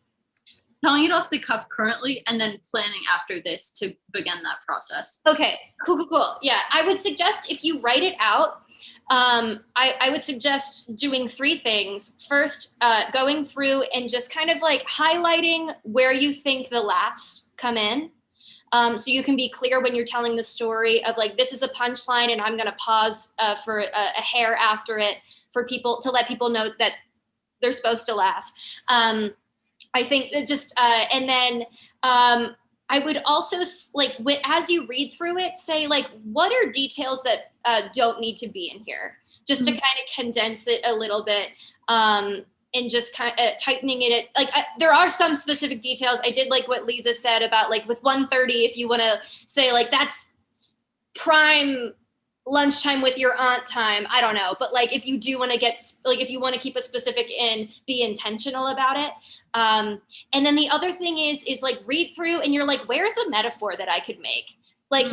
Telling it off the cuff currently, and then planning after this to begin that process. Okay, cool. Yeah, I would suggest if you write it out, I would suggest doing 3 things. First, going through and just kind of like highlighting where you think the laughs come in. So you can be clear when you're telling the story of like, this is a punchline and I'm going to pause for a hair after it for people to let people know that they're supposed to laugh. I think that just, and then I would also like, as you read through it, say like, what are details that don't need to be in here? Just to kind of condense it a little bit and just kind of tightening it. There are some specific details. I did like what Lisa said about like with 1:30, if you want to say like, that's prime lunchtime with your aunt time. I don't know. But like, if you do want to if you want to keep a specific be intentional about it. And then the other thing is like read through and you're like, where's a metaphor that I could make? Like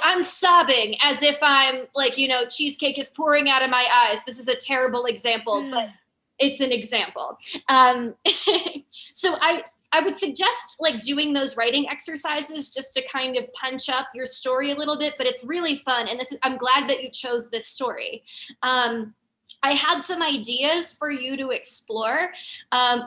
I'm sobbing as if I'm like, cheesecake is pouring out of my eyes. This is a terrible example, but it's an example. So I would suggest like doing those writing exercises just to kind of punch up your story a little bit, but it's really fun. And I'm glad that you chose this story. I had some ideas for you to explore.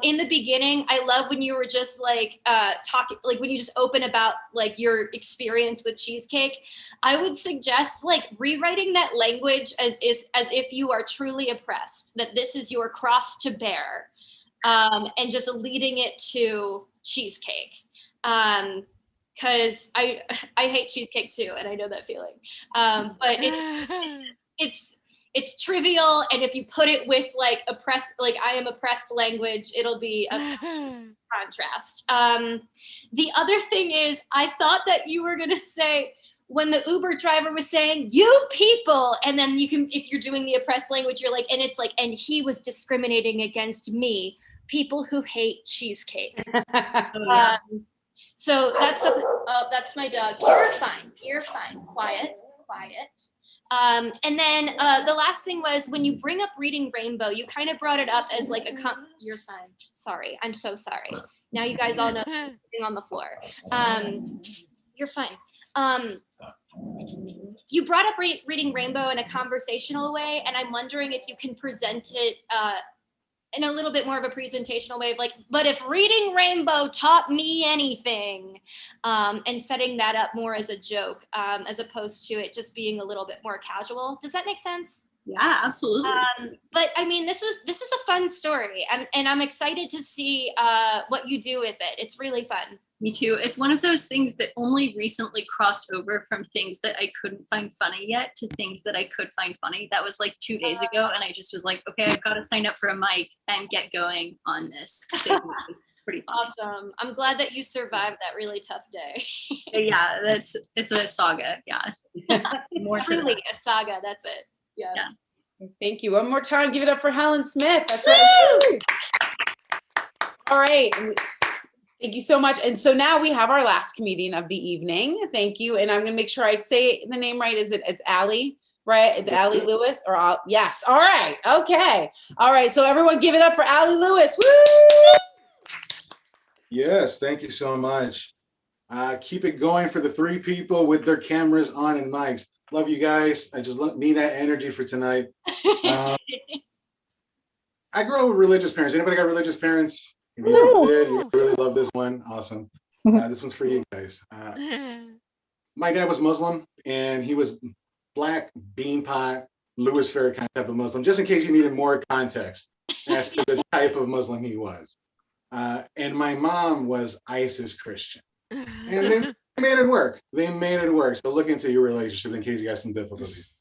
In the beginning, I love when you were just like talking, like when you just open about like your experience with cheesecake. I would suggest like rewriting that language as if you are truly oppressed, that this is your cross to bear. and just leading it to cheesecake. Because I hate cheesecake too, and I know that feeling. But it's trivial, and if you put it with like oppressed, like I am oppressed language, it'll be a contrast. The other thing is, I thought that you were gonna say when the Uber driver was saying "you people," and then you can, if you're doing the oppressed language, you're like, and it's like, and he was discriminating against me, people who hate cheesecake. So that's something. Oh, that's my dog. You're fine. You're fine. Quiet. Quiet. And then the last thing was when you bring up reading Rainbow, you kind of brought it up as like you're fine. Sorry. I'm so sorry. Now you guys all know sitting on the floor. You're fine. You brought up reading Rainbow in a conversational way, and I'm wondering if you can present it in a little bit more of a presentational way of like, but if reading Rainbow taught me anything, and setting that up more as a joke, as opposed to it just being a little bit more casual. Does that make sense? Yeah, absolutely. But I mean, this is a fun story, and I'm excited to see what you do with it. It's really fun. Me too. It's one of those things that only recently crossed over from things that I couldn't find funny yet to things that I could find funny. That was like 2 days ago, and I just was like, okay, I've got to sign up for a mic and get going on this. It was pretty fun. Awesome. I'm glad that you survived that really tough day. Yeah, it's a saga. Yeah. More Truly a saga. That's it. Yeah. Thank you. One more time, give it up for Helen Smith. That's right. All right. Thank you so much. And so now we have our last comedian of the evening. Thank you. And I'm going to make sure I say the name right. It's Allie, right? It's Allie Lewis or yes. All right. Okay. All right. So everyone give it up for Allie Lewis. Woo! Yes. Thank you so much. Keep it going for the three people with their cameras on and mics. Love you guys. I just need that energy for tonight. I grew up with religious parents. Anybody got religious parents? If you did, you really love this one. Awesome. This one's for you guys. My dad was Muslim, and he was black, bean pot, Louis Farrakhan kind of type of Muslim, just in case you needed more context as to the type of Muslim he was. And my mom was ISIS Christian. And they made it work. They made it work. So look into your relationship in case you got some difficulties.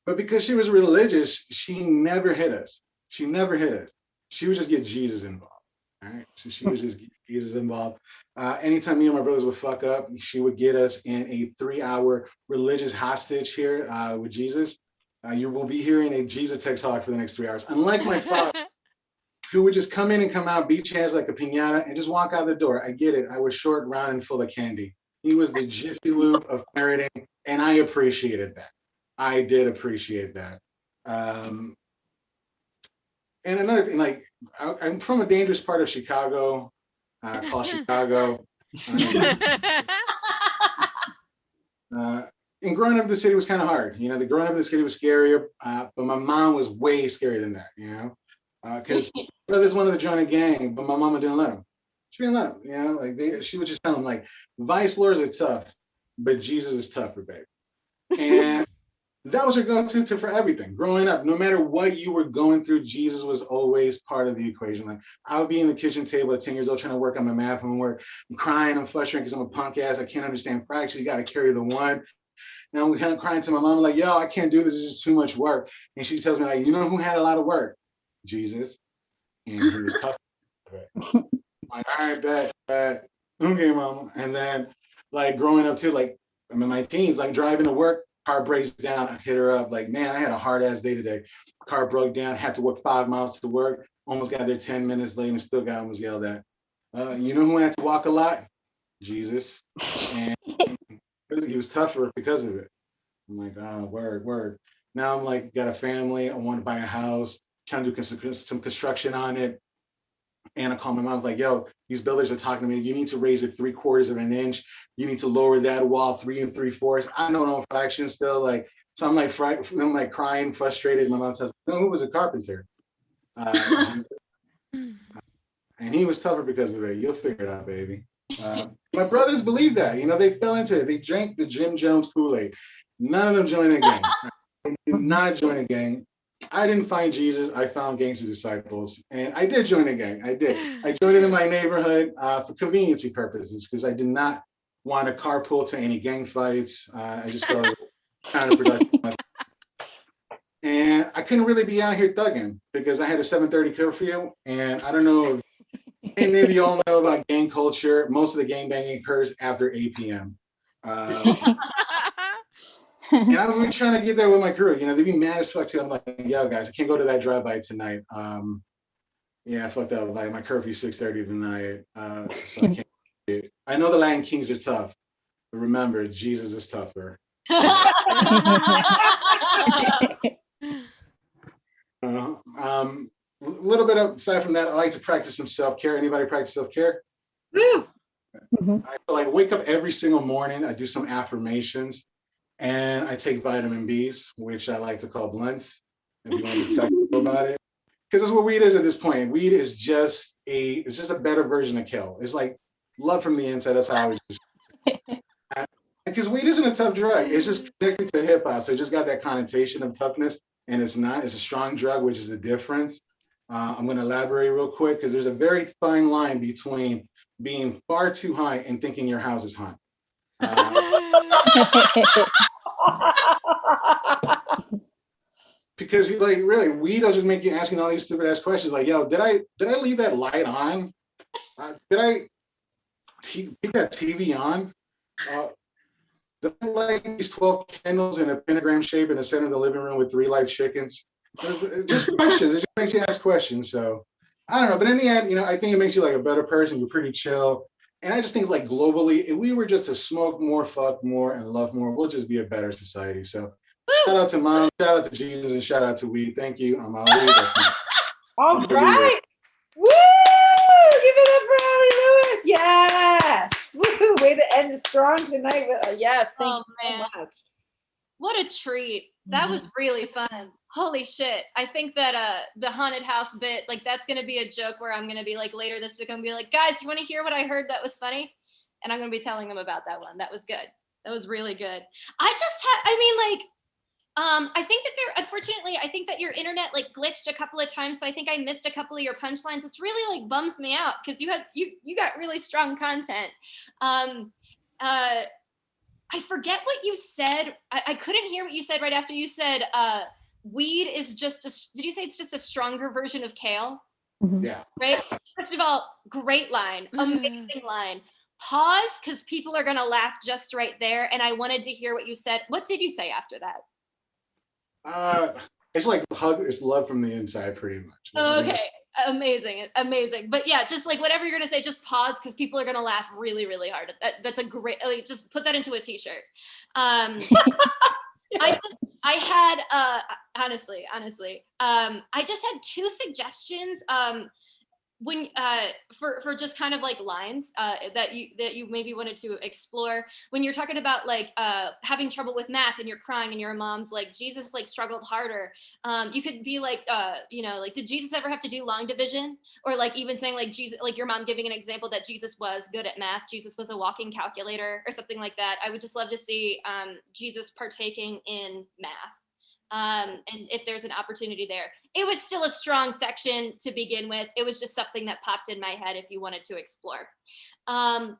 But because she was religious, she never hit us. She never hit us. She would just get Jesus involved. All right. So she would just get Jesus involved. Anytime me and my brothers would fuck up, she would get us in a 3-hour religious hostage here with Jesus. You will be hearing a Jesus tech talk for the next 3 hours. Unlike my father, who would just come in and come out, beat your ass like a piñata, and just walk out the door. I get it. I was short, round, and full of candy. He was the Jiffy Lube of parenting, and I appreciated that. I did appreciate that. And another thing, like, I'm from a dangerous part of Chicago, called Chicago. And growing up in the city was kind of hard. You know, the growing up in the city was scarier, but my mom was way scarier than that, you know? Because brothers wanted to join a gang, but my mama didn't let him. She didn't let him, you know? Like, she would just tell him, like, vice lords are tough, but Jesus is tougher, baby. And that was her go-to for everything. Growing up, no matter what you were going through, Jesus was always part of the equation. Like, I would be in the kitchen table at 10 years old trying to work on my math homework. I'm crying, I'm frustrated because I'm a punk ass. I can't understand fractions. You got to carry the one. And I'm kind of crying to my mom, like, yo, I can't do this. It's just too much work. And she tells me, like, you know who had a lot of work? Jesus. And he was tough. I'm like, all right, bet. Okay, mama. And then, like, growing up too, like, I'm in my teens, like driving to work, car breaks down, I hit her up, like, man, I had a hard ass day today. Car broke down, had to walk 5 miles to work, almost got there 10 minutes late and still got almost yelled at. You know who had to walk a lot? Jesus. And he was tougher because of it. I'm like, oh, word. Now I'm like, got a family, I want to buy a house, trying to do some construction on it. And I call my mom, I was like, yo, these builders are talking to me. You need to raise it 3/4 of an inch. You need to lower that wall 3 3/4. I don't know fractions still. Like, so I'm like, crying, frustrated. My mom says, no, who was a carpenter? And he was tougher because of it. You'll figure it out, baby. My brothers believe that. You know, they fell into it. They drank the Jim Jones Kool-Aid. None of them joined a gang. They did not join a gang. I didn't find Jesus. I found gangs of disciples, and I did join a gang. I did. I joined it in my neighborhood for conveniency purposes because I did not want to carpool to any gang fights. I just felt it was counterproductive. And I couldn't really be out here thugging because I had a 7:30 curfew, and I don't know if any of you all know about gang culture. Most of the gang banging occurs after 8 p.m. And I've been trying to get there with my crew. You know, they'd be mad as fuck too. I'm like, yo, guys, I can't go to that drive-by tonight. Yeah, I fucked up. Like my curfew 6:30 tonight. So I can't. I know the Latin Kings are tough, but remember, Jesus is tougher. A little bit aside from that, I like to practice some self-care. Anybody practice self-care? Woo! I like wake up every single morning. I do some affirmations, and I take vitamin Bs, which I like to call blunts. If you want to be technical about it, because that's what weed is at this point. Weed is just a better version of kale. It's like love from the inside. That's how I would just. Because weed isn't a tough drug. It's just connected to hip hop, so it just got that connotation of toughness, and it's not. It's a strong drug, which is the difference. I'm going to elaborate real quick because there's a very fine line between being far too high and thinking your house is haunted. Because like really, weed will just make you asking all these stupid ass questions like, yo, did I leave that light on? Did I keep that TV on? Did I light these 12 candles in a pentagram shape in the center of the living room with 3 live chickens? Just questions. It just makes you ask questions. So I don't know, but in the end, you know, I think it makes you like a better person. You're pretty chill. And I just think like globally, if we were just to smoke more, fuck more, and love more, we'll just be a better society. So shout out to mom, shout out to Jesus, and shout out to weed. Thank you. I'm Ali. All right. Woo! Give it up for Ali Lewis. Yes. Woo! Way to end it strong tonight. Yes. Thank you so much. What a treat. That was really fun. Holy shit. I think that the haunted house bit, like that's going to be a joke where I'm going to be like later this week, I'm going to be like, guys, you want to hear what I heard that was funny? And I'm going to be telling them about that one. That was good. That was really good. I think that unfortunately, I think that your internet like glitched a couple of times. So I think I missed a couple of your punchlines. It's really like bums me out because you got really strong content. I forget what you said. I couldn't hear what you said right after you said weed is just did you say it's just a stronger version of kale? Yeah. Right? First of all, great line, amazing line. Pause, because people are gonna laugh just right there. And I wanted to hear what you said. What did you say after that? It's like hug, it's love from the inside, pretty much. Okay. Amazing. But yeah, just like whatever you're gonna say, just pause because people are gonna laugh really, really hard. That's a great. Like, just put that into a t-shirt. Honestly, I just had 2 suggestions. When for just kind of like lines that you maybe wanted to explore when you're talking about like having trouble with math and you're crying and your mom's like Jesus like struggled harder, you could be like like did Jesus ever have to do long division, or like even saying like Jesus, like your mom giving an example that Jesus was good at math, Jesus was a walking calculator or something like that. I would just love to see Jesus partaking in math. And if there's an opportunity there. It was still a strong section to begin with. It was just something that popped in my head if you wanted to explore. I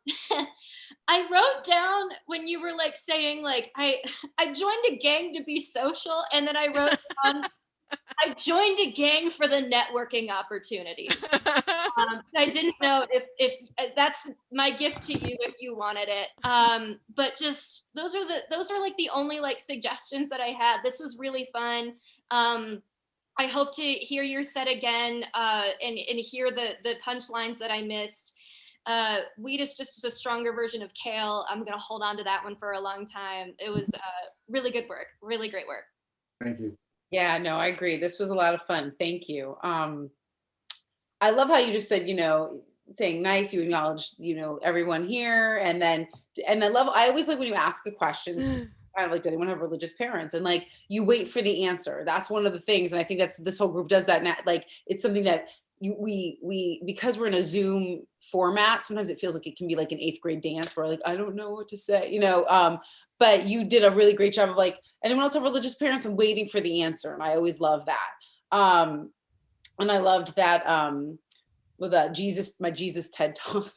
wrote down when you were like saying like, I joined a gang to be social, and then I wrote down, I joined a gang for the networking opportunities. So I didn't know if that's my gift to you if you wanted it. But just those are like the only like suggestions that I had. This was really fun. I hope to hear your set again and hear the punchlines that I missed. Weed is just a stronger version of kale. I'm gonna hold on to that one for a long time. It was really good work, really great work. Thank you. Yeah, no, I agree. This was a lot of fun. Thank you. I love how you just said, saying nice, you acknowledged, everyone here. And I always like when you ask a question, kind of like, did anyone have religious parents? And like, you wait for the answer. That's one of the things. And I think this whole group does that now. Like, it's something that we because we're in a Zoom format, sometimes it feels like it can be like an 8th grade dance where like I don't know what to say, but you did a really great job of like, anyone else have religious parents? I'm waiting for the answer, and I always love that. And I loved that with my Jesus TED Talk,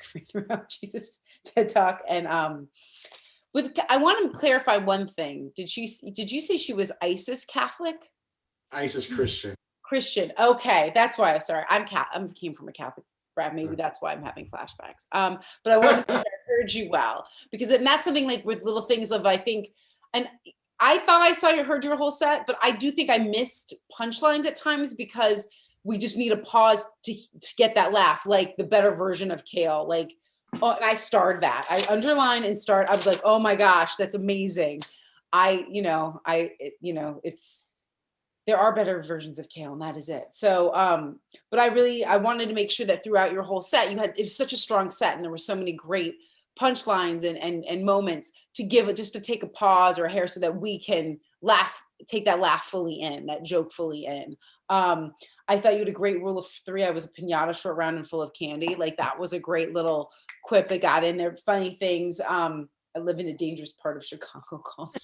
Jesus TED Talk, and I want to clarify one thing. Did you say she was ISIS Catholic? ISIS Christian. Christian. Okay, that's why. I'm sorry. I came from a Catholic background. Maybe that's why I'm having flashbacks. But I wanted to heard you well, because that's something like with little things of, I think, and I thought I heard your whole set, but I do think I missed punchlines at times because we just need a pause to get that laugh, like the better version of Kale. Like, oh, and I starred that. I underlined and starred. I was like, oh my gosh, that's amazing. There are better versions of Kale, and that is it. So, but I wanted to make sure that throughout your whole set, it was such a strong set, and there were so many great punchlines and moments to give it, just to take a pause or a hair so that we can laugh, take that laugh fully in, that joke fully in. I thought you had a great rule of 3. I was a piñata short round and full of candy. Like that was a great little quip that got in there. Funny things. I live in a dangerous part of Chicago called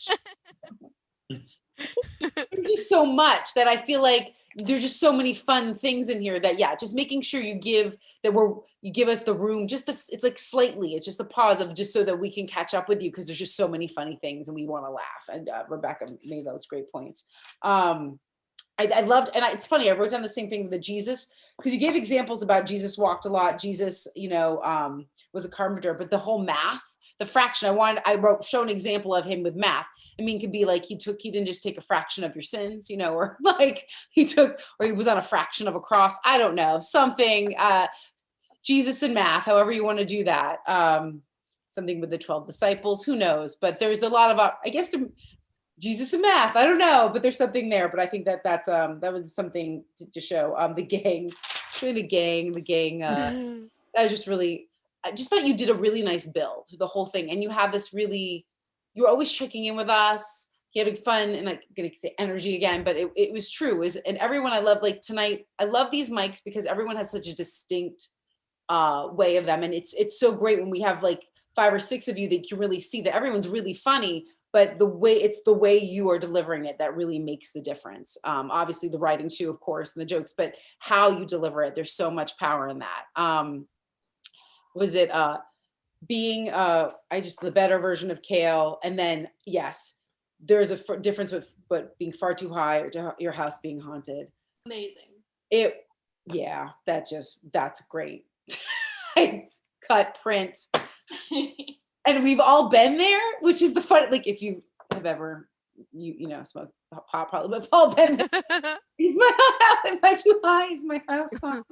there's just so much that I feel like there's just so many fun things in here that, just making sure you give us the room, it's like slightly, it's just a pause of just so that we can catch up with you, because there's just so many funny things and we want to laugh. And Rebecca made those great points. I loved, and it's funny, I wrote down the same thing with the Jesus, because you gave examples about Jesus walked a lot. Jesus, was a carpenter, but the whole math, the fraction, show an example of him with math. I mean, it could be like he didn't just take a fraction of your sins, or like he was on a fraction of a cross. I don't know, something, Jesus and math, however you want to do that. Something with the 12 disciples, who knows? But there's a lot of, I guess, Jesus and math. I don't know, but there's something there. But I think that was something to show. The gang. That was just really. I just thought you did a really nice build, the whole thing, and you have this really. You were always checking in with us. You had fun, and I'm gonna say energy again, but it was true. And everyone I love, like tonight, I love these mics because everyone has such a distinct way of them, and it's so great when we have like 5 or 6 of you that you really see that everyone's really funny. But the way you are delivering it that really makes the difference. Obviously the writing too, of course, and the jokes, but how you deliver it, there's so much power in that. Was it being the better version of Kale? And then, yes, there's a difference with being far too high or to your house being haunted. Amazing. That's great. Cut, print. And we've all been there, which is the fun. Like if you have ever, smoked pot, probably, but we've all been there. Is my house, am I too high? Is my house hot?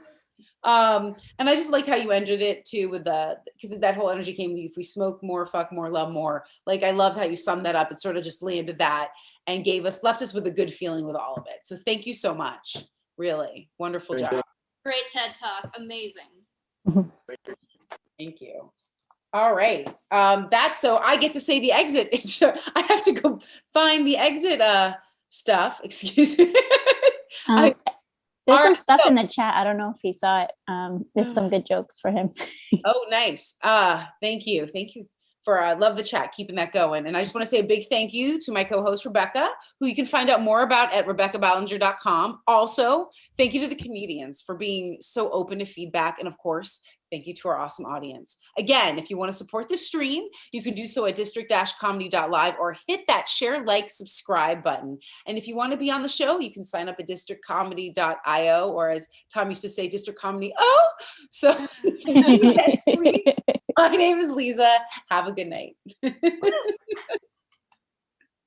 And I just like how you ended it too with because that whole energy came to you. If we smoke more, fuck more, love more. Like I loved how you summed that up. It sort of just landed that and left us with a good feeling with all of it. So thank you so much. Really wonderful job. Great TED Talk. Amazing. Thank you. All right. So I get to say the exit. I have to go find the exit stuff. Excuse me. There's some stuff in the chat. I don't know if he saw it. There's some good jokes for him. Oh, nice. Thank you. Thank you for love the chat, keeping that going. And I just want to say a big thank you to my co-host, Rebecca, who you can find out more about at RebeccaBallinger.com. Also, thank you to the comedians for being so open to feedback. And of course, thank you to our awesome audience. Again, if you want to support the stream, you can do so at district-comedy.live or hit that share, like, subscribe button. And if you want to be on the show, you can sign up at districtcomedy.io, or as Tom used to say, District Comedy. Oh, so see you next week. My name is Lisa. Have a good night.